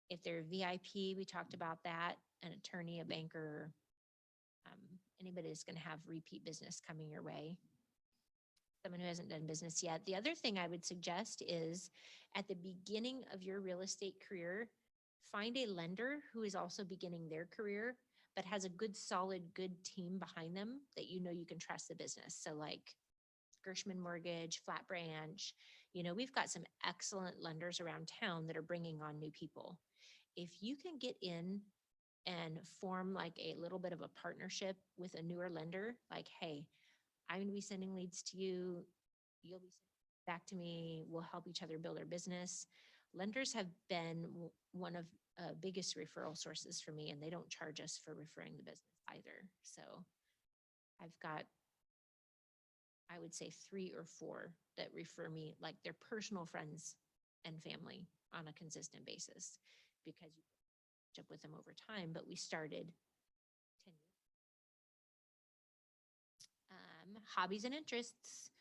if they're a VIP, we talked about that, an attorney, a banker, anybody that's going to have repeat business coming your way. Someone who hasn't done business yet. The other thing I would suggest is at the beginning of your real estate career, find a lender who is also beginning their career, but has a good, solid, good team behind them that you know you can trust the business. So like Gershman Mortgage, Flat Branch, we've got some excellent lenders around town that are bringing on new people. If you can get in and form like a little bit of a partnership with a newer lender, like, hey, I'm going to be sending leads to you. You'll be sending back to me. We'll help each other build our business. Lenders have been one of biggest referral sources for me, and they don't charge us for referring the business either. So I've got, I would say 3 or 4 that refer me, like their personal friends and family on a consistent basis, because you catch up with them over time. But we started 10 years. Hobbies and interests.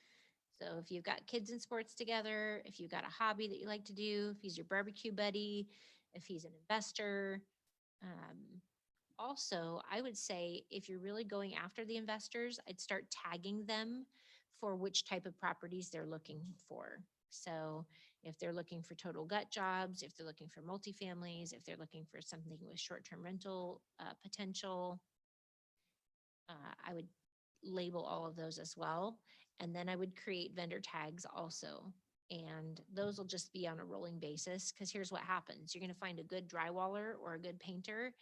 So if you've got kids in sports together, if you've got a hobby that you like to do, if he's your barbecue buddy, if he's an investor. Also, I would say if you're really going after the investors, I'd start tagging them for which type of properties they're looking for. So if they're looking for total gut jobs, if they're looking for multifamilies, if they're looking for something with short-term rental potential, I would label all of those as well. And then I would create vendor tags also. And those will just be on a rolling basis, because here's what happens. You're going to find a good drywaller or a good painter,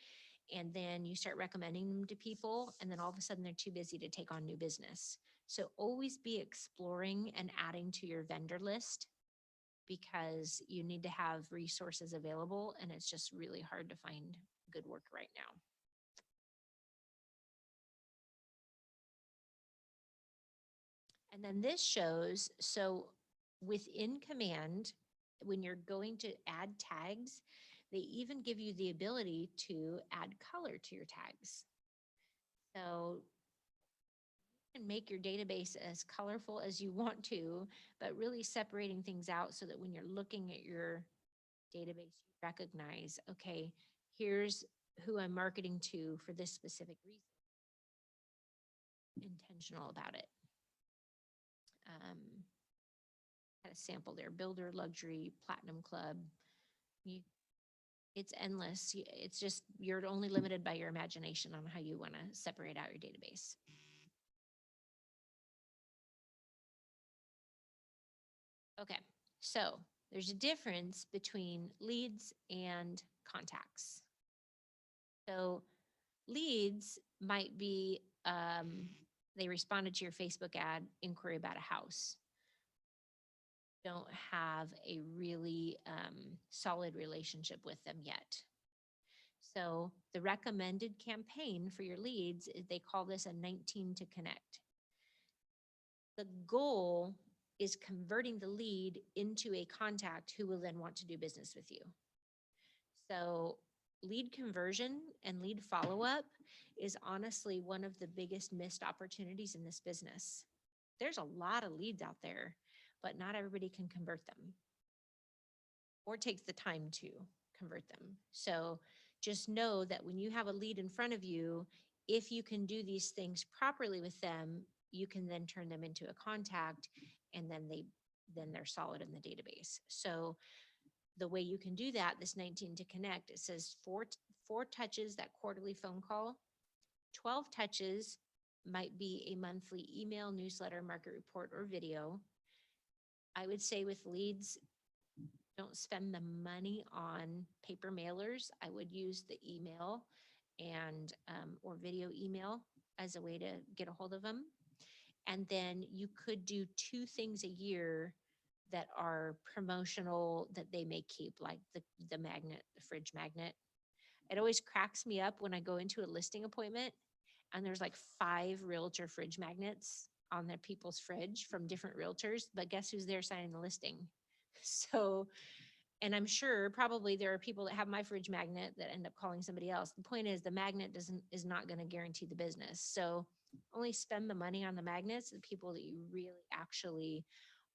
and then you start recommending them to people, and then all of a sudden they're too busy to take on new business. So always be exploring and adding to your vendor list, because you need to have resources available, and it's just really hard to find good work right now. And then this shows, so within Command, when you're going to add tags, they even give you the ability to add color to your tags. So you can make your database as colorful as you want to, but really separating things out so that when you're looking at your database, you recognize, okay, here's who I'm marketing to for this specific reason. Intentional about it. Had a sample there: builder, luxury, platinum club. It's endless. It's just, you're only limited by your imagination on how you want to separate out your database. Okay, so there's a difference between leads and contacts. So leads might be, they responded to your Facebook ad inquiry about a house. Don't have a really solid relationship with them yet. So the recommended campaign for your leads, they call this a 19 to connect. The goal is converting the lead into a contact who will then want to do business with you. So lead conversion and lead follow-up is honestly one of the biggest missed opportunities in this business. There's a lot of leads out there, but not everybody can convert them or takes the time to convert them. So just know that when you have a lead in front of you, if you can do these things properly with them, you can then turn them into a contact, and then they're solid in the database. So the way you can do that, this 19 to connect, it says four touches, that quarterly phone call. 12 touches might be a monthly email, newsletter, market report, or video. I would say with leads, don't spend the money on paper mailers. I would use the email and or video email as a way to get a hold of them. And then you could do 2 things a year that are promotional that they may keep, like the magnet, the fridge magnet. It always cracks me up when I go into a listing appointment and there's like 5 realtor fridge magnets on their people's fridge from different realtors, but guess who's there signing the listing? So, and I'm sure probably there are people that have my fridge magnet that end up calling somebody else. The point is the magnet is not going to guarantee the business. So only spend the money on the magnets, the people that you really actually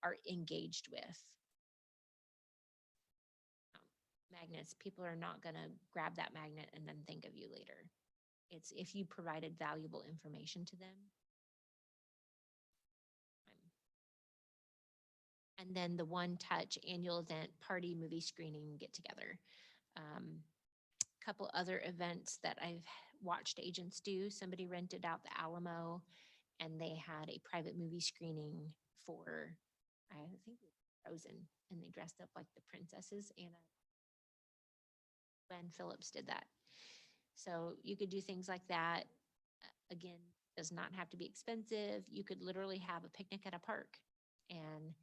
are engaged with. Magnets, people are not going to grab that magnet and then think of you later. It's if you provided valuable information to them. And then the One Touch annual event, party, movie screening, get together. Couple other events that I've watched agents do. Somebody rented out the Alamo and they had a private movie screening for, I think, Frozen, and they dressed up like the princesses. Anna Glenn Phillips did that. So you could do things like that. Again, does not have to be expensive. You could literally have a picnic at a park, and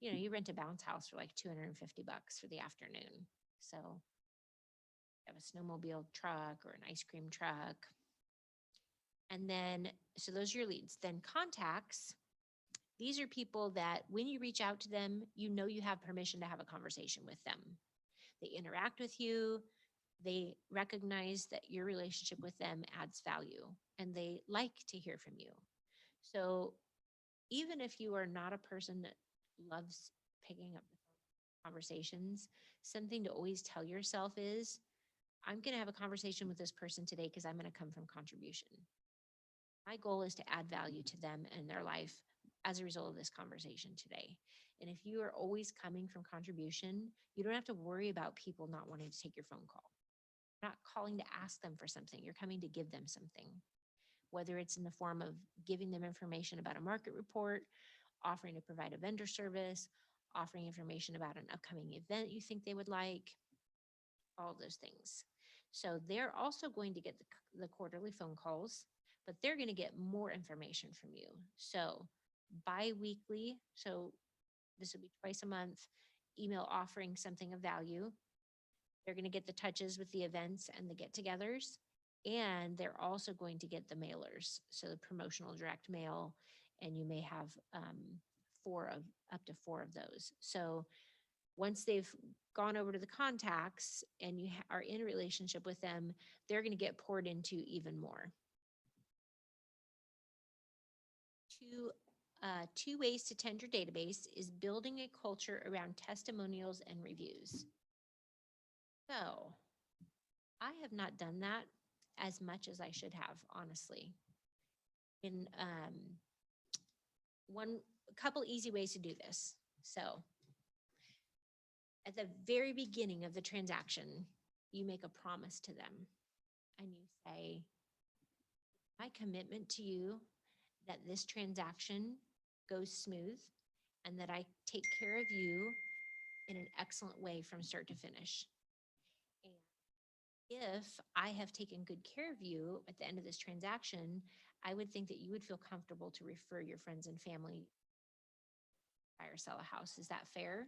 you rent a bounce house for like $250 for the afternoon. So have a snowmobile truck or an ice cream truck. And then, so those are your leads. Then contacts. These are people that when you reach out to them, you have permission to have a conversation with them. They interact with you. They recognize that your relationship with them adds value and they like to hear from you. So even if you are not a person that loves picking up conversations, something to always tell yourself is, I'm going to have a conversation with this person today because I'm going to come from contribution. My goal is to add value to them and their life as a result of this conversation today. And if you are always coming from contribution, you don't have to worry about people not wanting to take your phone call. You're not calling to ask them for something. You're coming to give them something, whether it's in the form of giving them information about a market report, offering to provide a vendor service, offering information about an upcoming event you think they would like, all of those things. So they're also going to get the quarterly phone calls, but they're going to get more information from you. So bi-weekly, so this would be twice a month, email offering something of value. They're going to get the touches with the events and the get-togethers, and they're also going to get the mailers, so the promotional direct mail, and you may have up to four of those. So once they've gone over to the contacts and you are in a relationship with them, they're going to get poured into even more. Two ways to tend your database is building a culture around testimonials and reviews. So I have not done that as much as I should have, honestly. In a couple easy ways to do this. So at the very beginning of the transaction, you make a promise to them and you say, my commitment to you that this transaction goes smooth and that I take care of you in an excellent way from start to finish. And if I have taken good care of you at the end of this transaction, I would think that you would feel comfortable to refer your friends and family buy or sell a house. Is that fair?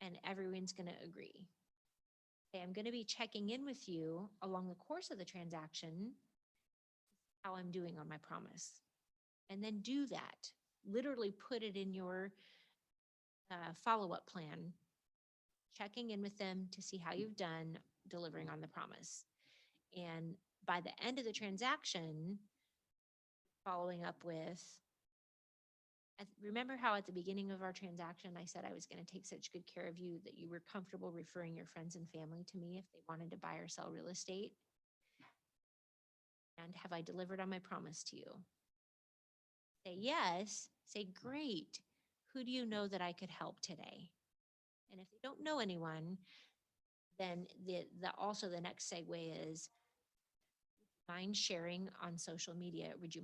And everyone's going to agree. Okay, I'm going to be checking in with you along the course of the transaction, how I'm doing on my promise. And then do that. Literally put it in your follow-up plan, checking in with them to see how you've done delivering on the promise. And by the end of the transaction, following up with, remember how at the beginning of our transaction, I said I was going to take such good care of you that you were comfortable referring your friends and family to me if they wanted to buy or sell real estate? And have I delivered on my promise to you? Say yes, say great. Who do you know that I could help today? And if they don't know anyone, then also the next segue is, mind sharing on social media? Would you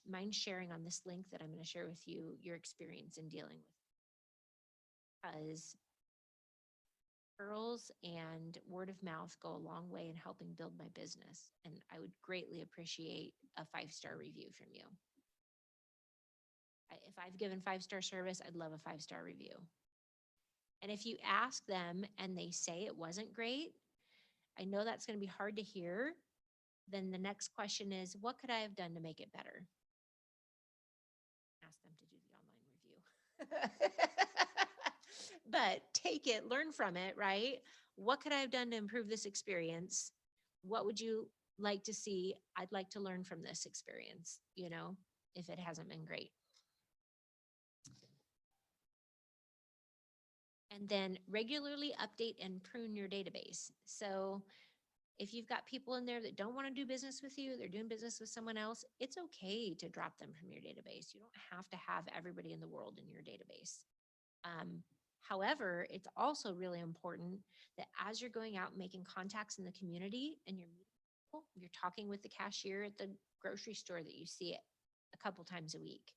mind sharing on this link that I'm going to share with you your experience in dealing with? Because referrals and word of mouth go a long way in helping build my business. And I would greatly appreciate a 5-star review from you. If I've given 5-star service, I'd love a 5-star review. And if you ask them and they say it wasn't great, I know that's going to be hard to hear. Then the next question is, what could I have done to make it better? Ask them to do the online review. But take it, learn from it, right? What could I have done to improve this experience? What would you like to see, I'd like to learn from this experience, you know, if it hasn't been great. And then regularly update and prune your database. So if you've got people in there that don't want to do business with you, they're doing business with someone else, it's okay to drop them from your database. You don't have to have everybody in the world in your database. However, it's also really important that as you're going out and making contacts in the community and you're talking with the cashier at the grocery store that you see it a couple times a week,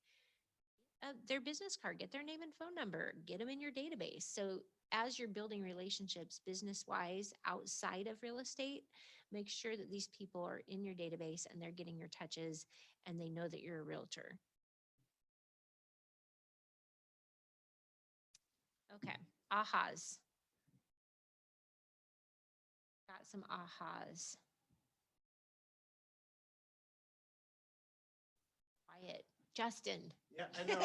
their business card, get their name and phone number, get them in your database. So as you're building relationships business-wise outside of real estate, make sure that these people are in your database and they're getting your touches and they know that you're a realtor. Okay, ahas. Got some ahas. Quiet. Justin. Yeah, I know.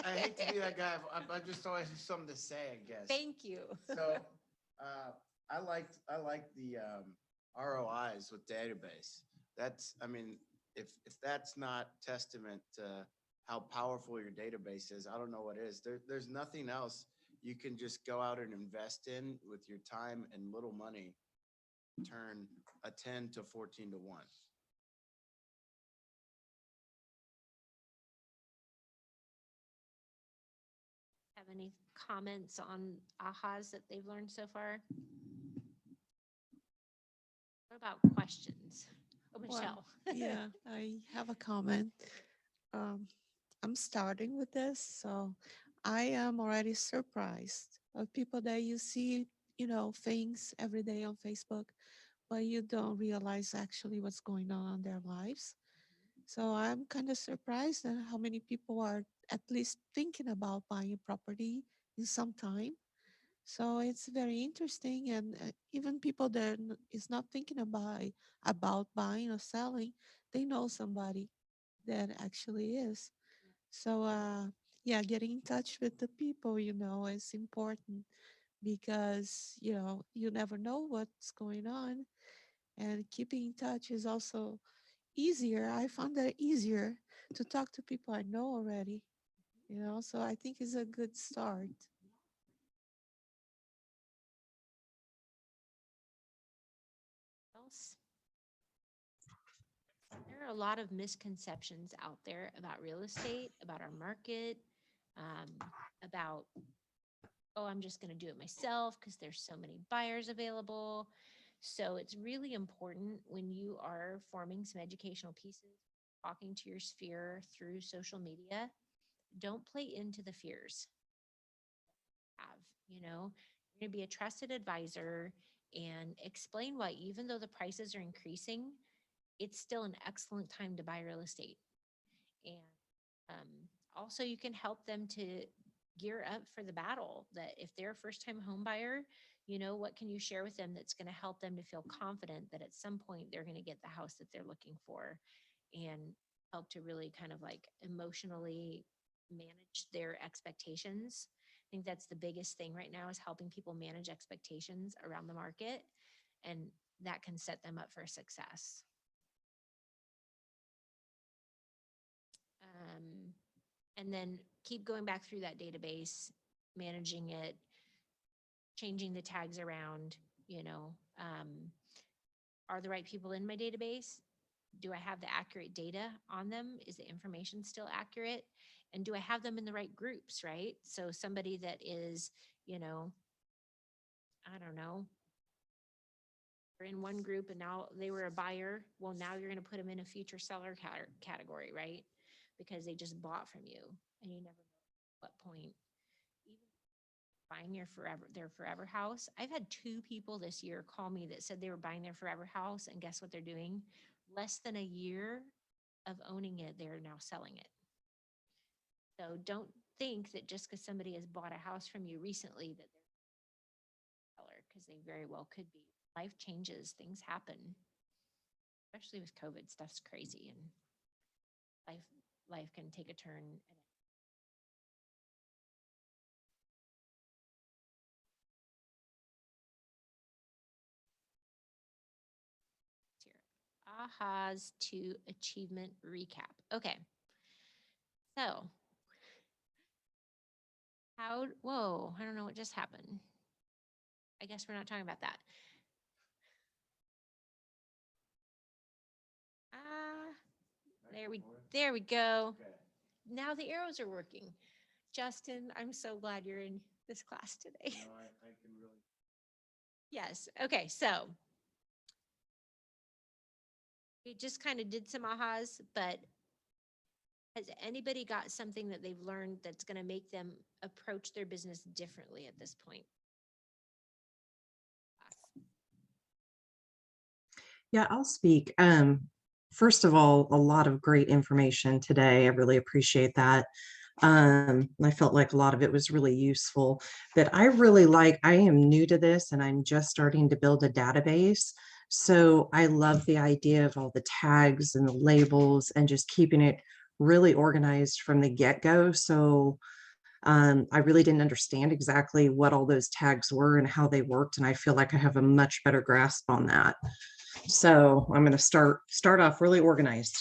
I hate to be that guy. I just always have something to say, I guess. Thank you. So, I like the ROIs with database. That's, I mean, if that's not testament to how powerful your database is, I don't know what is. There's nothing else you can just go out and invest in with your time and little money, turn a 10 to 14 to 1. Have any comments on ahas that they've learned so far? What about questions? Oh, Michelle. Yeah, I have a comment. I'm starting with this, so I am already surprised of people that you see, things every day on Facebook, but you don't realize actually what's going on in their lives. So I'm kind of surprised at how many people are at least thinking about buying a property in some time. So it's very interesting, and even people that is not thinking about buying or selling, they know somebody that actually is. So yeah, getting in touch with the people, is important because you never know what's going on, and keeping in touch is also easier. I found that easier to talk to people I know already. So I think it's a good start. Else? There are a lot of misconceptions out there about real estate, about our market, about, oh, I'm just going to do it myself because there's so many buyers available. So it's really important when you are forming some educational pieces, talking to your sphere through social media, don't play into the fears. You're going to be a trusted advisor and explain why, even though the prices are increasing, it's still an excellent time to buy real estate. And also you can help them to gear up for the battle, that if they're a first-time home buyer, what can you share with them that's going to help them to feel confident that at some point they're going to get the house that they're looking for, and help to really kind of like emotionally manage their expectations. I think that's the biggest thing right now, is helping people manage expectations around the market, and that can set them up for success. And then keep going back through that database, managing it, changing the tags around, are the right people in my database? Do I have the accurate data on them? Is the information still accurate? And do I have them in the right groups, right? So somebody that is, I don't know, they're in one group and now they were a buyer. Well, now you're going to put them in a future seller category, right? Because they just bought from you, and you never know at what point. Even buying their forever house. I've had 2 people this year call me that said they were buying their forever house, and guess what they're doing? Less than a year of owning it, they're now selling it. So don't think that just because somebody has bought a house from you recently that they're a seller, because they very well could be. Life changes, things happen, especially with COVID. Stuff's crazy, and life can take a turn. ahas to achievement recap. Okay. So whoa, I don't know what just happened. I guess we're not talking about that. There we go. Now the arrows are working. Justin, I'm so glad you're in this class today. Yes. Okay. So we just kind of did some ahas, but has anybody got something that they've learned that's going to make them approach their business differently at this point? Yeah, I'll speak. First of all, a lot of great information today. I really appreciate that. I felt like a lot of it was really useful, but I am new to this and I'm just starting to build a database. So I love the idea of all the tags and the labels and just keeping it really organized from the get-go. So I really didn't understand exactly what all those tags were and how they worked. And I feel like I have a much better grasp on that. So I'm going to start off really organized.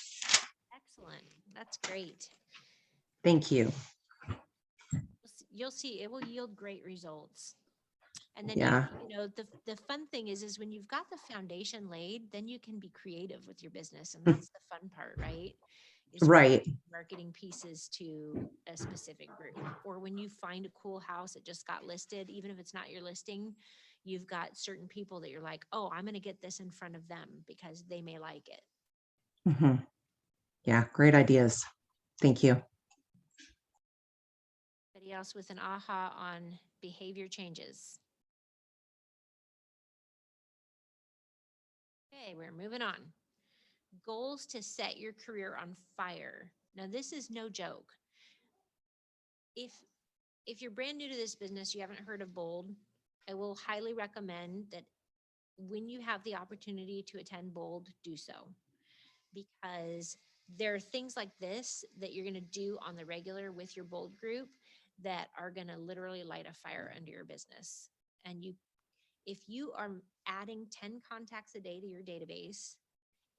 Excellent. That's great. Thank you. You'll see it will yield great results. And then, Yeah. you know, the fun thing is when you've got the foundation laid, then you can be creative with your business. And that's the fun part, right? Is Right. marketing pieces to a specific group. Or when you find a cool house that just got listed, even if it's not your listing, you've got certain people that you're like, oh, I'm going to get this in front of them because they may like it. Mm-hmm. Yeah, great ideas. Thank you. Anybody else with an aha on behavior changes? Okay, we're moving on. Goals to set your career on fire. Now, this is no joke. If you're brand new to this business, you haven't heard of Bold, I will highly recommend that when you have the opportunity to attend Bold, do so. Because there are things like this that you're going to do on the regular with your Bold group that are going to literally light a fire under your business. And if you are adding 10 contacts a day to your database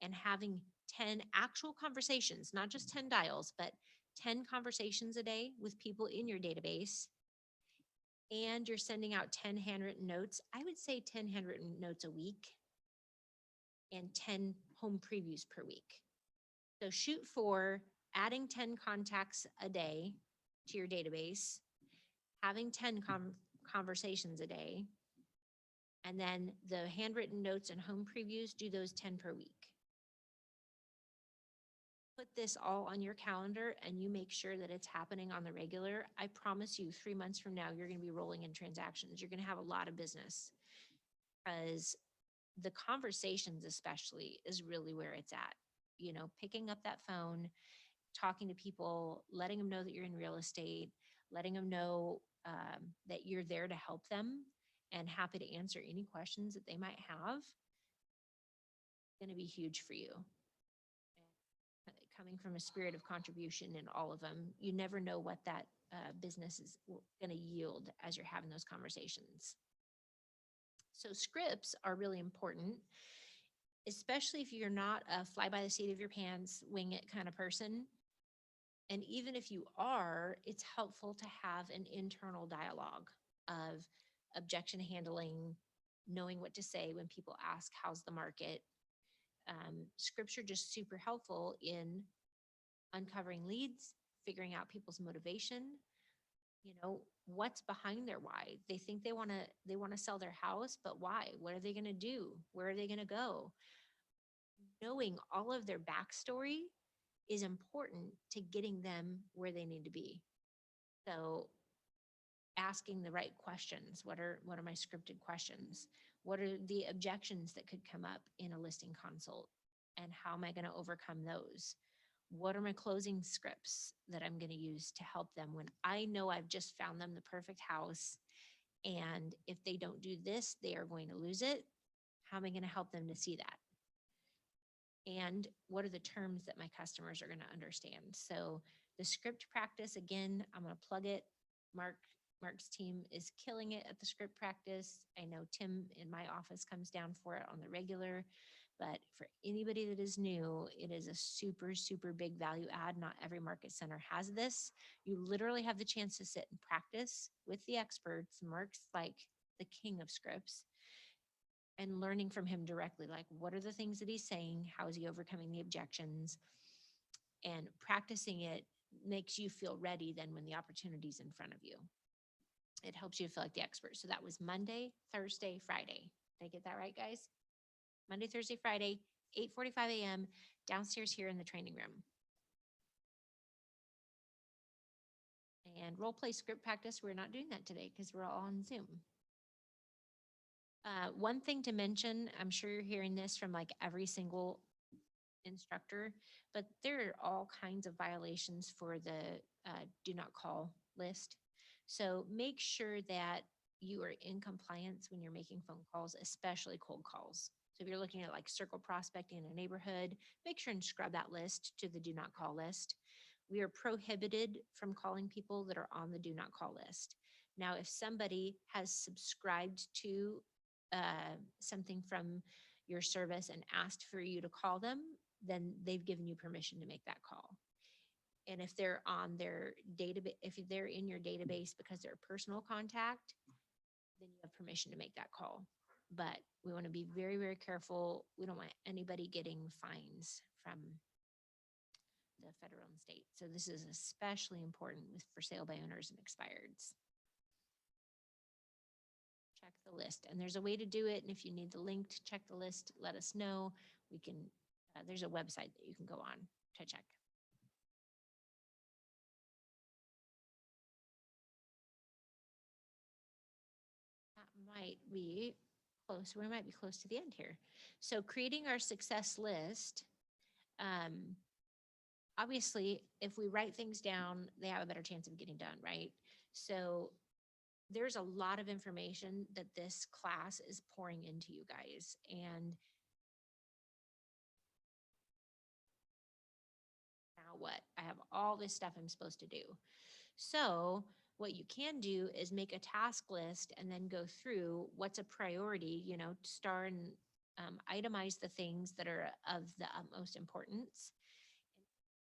and having 10 actual conversations, not just 10 dials, but 10 conversations a day with people in your database, and you're sending out 10 handwritten notes, I would say 10 handwritten notes a week and 10 home previews per week. So shoot for adding 10 contacts a day to your database, having 10 conversations a day, and then the handwritten notes and home previews, do those 10 per week. Put this all on your calendar and you make sure that it's happening on the regular. I promise you 3 months from now, you're going to be rolling in transactions. You're going to have a lot of business because the conversations especially is really where it's at. You know, picking up that phone, talking to people, letting them know that you're in real estate, letting them know that you're there to help them and happy to answer any questions that they might have. It's going to be huge for you. Coming from a spirit of contribution in all of them, you never know what that business is going to yield as you're having those conversations. So scripts are really important, especially if you're not a fly by the seat of your pants, wing it kind of person. And even if you are, it's helpful to have an internal dialogue of objection handling, knowing what to say when people ask, how's the market? Scripts are just super helpful in uncovering leads, figuring out people's motivation, you know, what's behind their why. They think they want to sell their house, but why? What are they going to do? Where are they going to go? Knowing all of their backstory is important to getting them where they need to be. So asking the right questions. What are my scripted questions? What are the objections that could come up in a listing consult? And how am I going to overcome those? What are my closing scripts that I'm going to use to help them when I know I've just found them the perfect house? And if they don't do this, they are going to lose it. How am I going to help them to see that? And what are the terms that my customers are going to understand? So the script practice, again, I'm going to plug it. Mark's team is killing it at the script practice. I know Tim in my office comes down for it on the regular, But for anybody that is new, it is a super, super big value add. Not every market center has this. You literally have the chance to sit and practice with the experts. Mark's like the king of scripts, and learning from him directly, like what are the things that he's saying? How is he overcoming the objections? And practicing it makes you feel ready then when the opportunity's in front of you. It helps you feel like the expert. So that was Monday, Thursday, Friday. Did I get that right, guys? Monday, Thursday, Friday, 8:45 a.m. downstairs here in the training room. And role play script practice, we're not doing that today because we're all on Zoom. One thing to mention, I'm sure you're hearing this from like every single instructor, but there are all kinds of violations for the do not call list. So make sure that you are in compliance when you're making phone calls, especially cold calls. So if you're looking at like circle prospecting in a neighborhood, make sure and scrub that list to the do not call list. We are prohibited from calling people that are on the do not call list. Now, if somebody has subscribed to something from your service and asked for you to call them, then they've given you permission to make that call. And if they're on their database, if they're in your database because they're a personal contact, then you have permission to make that call. But we want to be very, very careful. We don't want anybody getting fines from the federal and state. So this is especially important for sale by owners and expireds. Check the list, and there's a way to do it. And if you need the link to check the list, let us know. We can, there's a website that you can go on to check. That might be close. We might be close to the end here. So creating our success list, obviously, if we write things down, they have a better chance of getting done, right? So there's a lot of information that this class is pouring into you guys. And now what? I have all this stuff I'm supposed to do. So what you can do is make a task list and then go through what's a priority, you know, star and itemize the things that are of the utmost importance.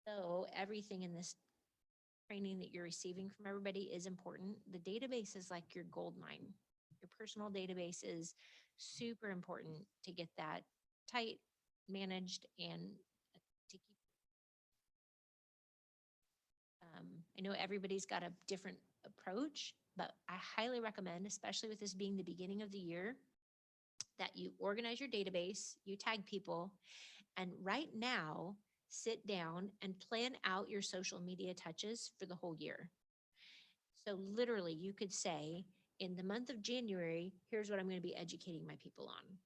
So everything in this training that you're receiving from everybody is important. The database is like your gold mine. Your personal database is super important to get that tight, managed, and to keep. I know everybody's got a different approach, but I highly recommend, especially with this being the beginning of the year, that you organize your database, you tag people, and right now, sit down and plan out your social media touches for the whole year. So literally you could say, in the month of January, here's what I'm going to be educating my people on.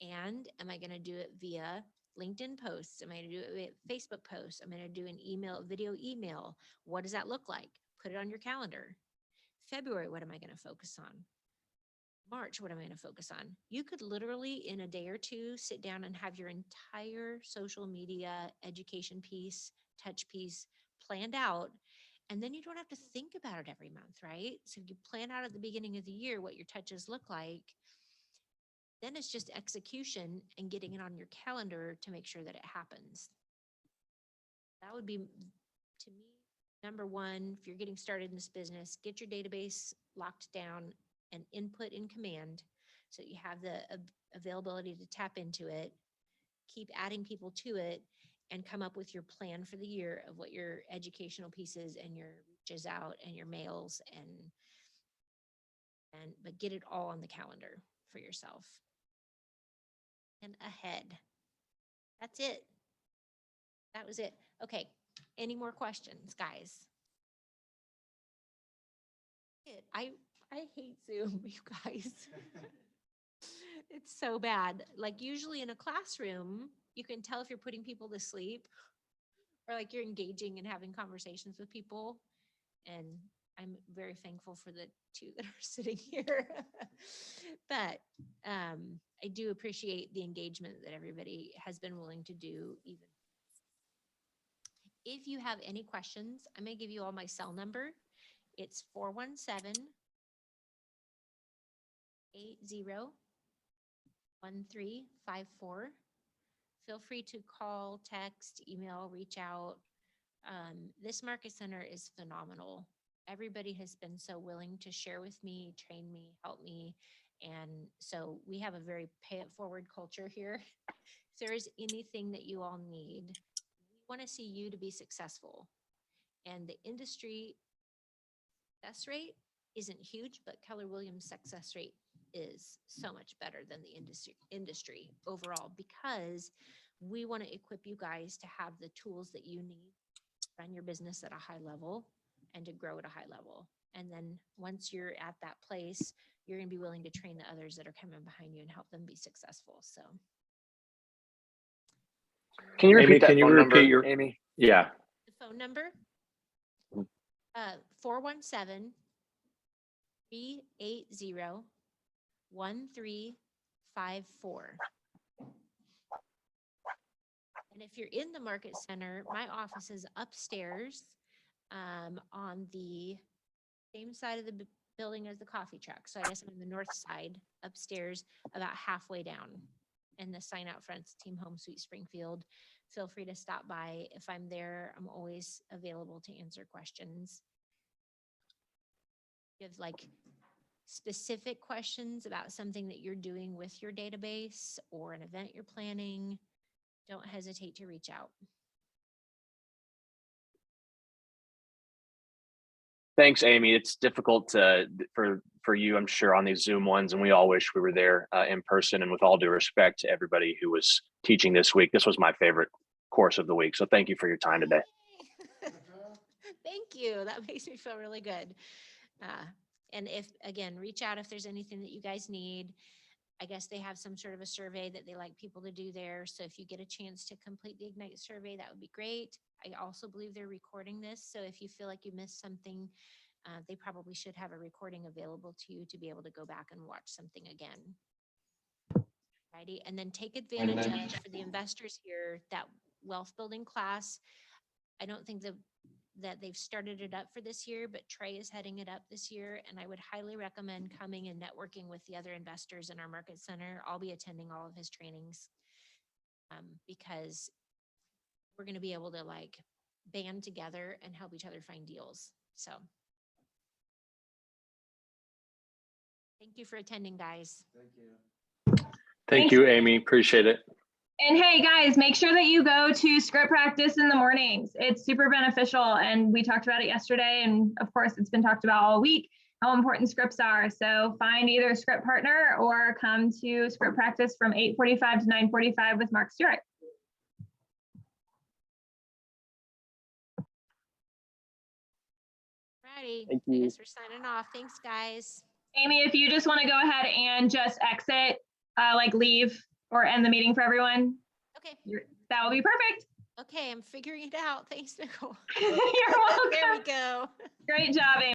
And am I going to do it via LinkedIn posts? Am I going to do it via Facebook posts? I'm going to do an email, video email. What does that look like? Put it on your calendar. February, what am I going to focus on? March, what am I going to focus on? You could literally in a day or two sit down and have your entire social media education piece, touch piece planned out. And then you don't have to think about it every month, right? So you plan out at the beginning of the year what your touches look like. Then it's just execution and getting it on your calendar to make sure that it happens. That would be, to me, number one, if you're getting started in this business, get your database locked down and input in command so you have the availability to tap into it, keep adding people to it, and come up with your plan for the year of what your educational pieces and your reaches out and your mails but get it all on the calendar for yourself. And ahead. That's it. That was it. Okay. Any more questions, guys? I hate Zoom, you guys. It's so bad. Like usually in a classroom, you can tell if you're putting people to sleep or like you're engaging and having conversations with people. And I'm very thankful for the two that are sitting here. But I do appreciate the engagement that everybody has been willing to do even. If you have any questions, I'm going to give you all my cell number. It's 417-80-1354. feel free to call, text, email, reach out. This Market Center is phenomenal. Everybody has been so willing to share with me, train me, help me. And so we have a very pay it forward culture here. If there is anything that you all need, we want to see you to be successful. And the industry success rate isn't huge, but Keller Williams' success rate is so much better than the industry overall, because we want to equip you guys to have the tools that you need to run your business at a high level and to grow at a high level. And then once you're at that place, you're going to be willing to train the others that are coming behind you and help them be successful. So. Can you Amy, repeat that can you phone repeat number, your, Amy? yeah, The phone number, 417-380-1354. And if you're in the Market Center, my office is upstairs on the same side of the building as the coffee truck. So I guess I'm on the north side, upstairs, about halfway down. And the sign out front's Team Home Sweet Springfield. Feel free to stop by. If I'm there, I'm always available to answer questions. If you have like specific questions about something that you're doing with your database or an event you're planning, don't hesitate to reach out. Thanks, Amy. It's difficult for you, I'm sure, on these Zoom ones, and we all wish we were there in person. And with all due respect to everybody who was teaching this week, this was my favorite course of the week. So thank you for your time today. Thank you. That makes me feel really good. And if, again, reach out if there's anything that you guys need. I guess they have some sort of a survey that they like people to do there. So if you get a chance to complete the Ignite survey, that would be great. I also believe they're recording this. So if you feel like you missed something, they probably should have a recording available to you to be able to go back and watch something again. Righty. And then take advantage of, for the investors here, that wealth building class. I don't think that they've started it up for this year, but Trey is heading it up this year. And I would highly recommend coming and networking with the other investors in our Market Center. I'll be attending all of his trainings because we're going to be able to like band together and help each other find deals. So thank you for attending, guys. Thank you. thank you, Amy. Appreciate it. And hey guys, make sure that you go to script practice in the mornings. It's super beneficial. And we talked about it yesterday. And of course, it's been talked about all week, how important scripts are. So find either a script partner or come to script practice from 8:45 to 9:45 with Mark Stewart. Righty. Thank I you. guess we're signing off. Thanks, guys. Amy, if you just want to go ahead and just exit, like leave or end the meeting for everyone, Okay. that will be perfect. Okay. I'm figuring it out. Thanks, Nicole. You're welcome. There we go. Great job, Amy.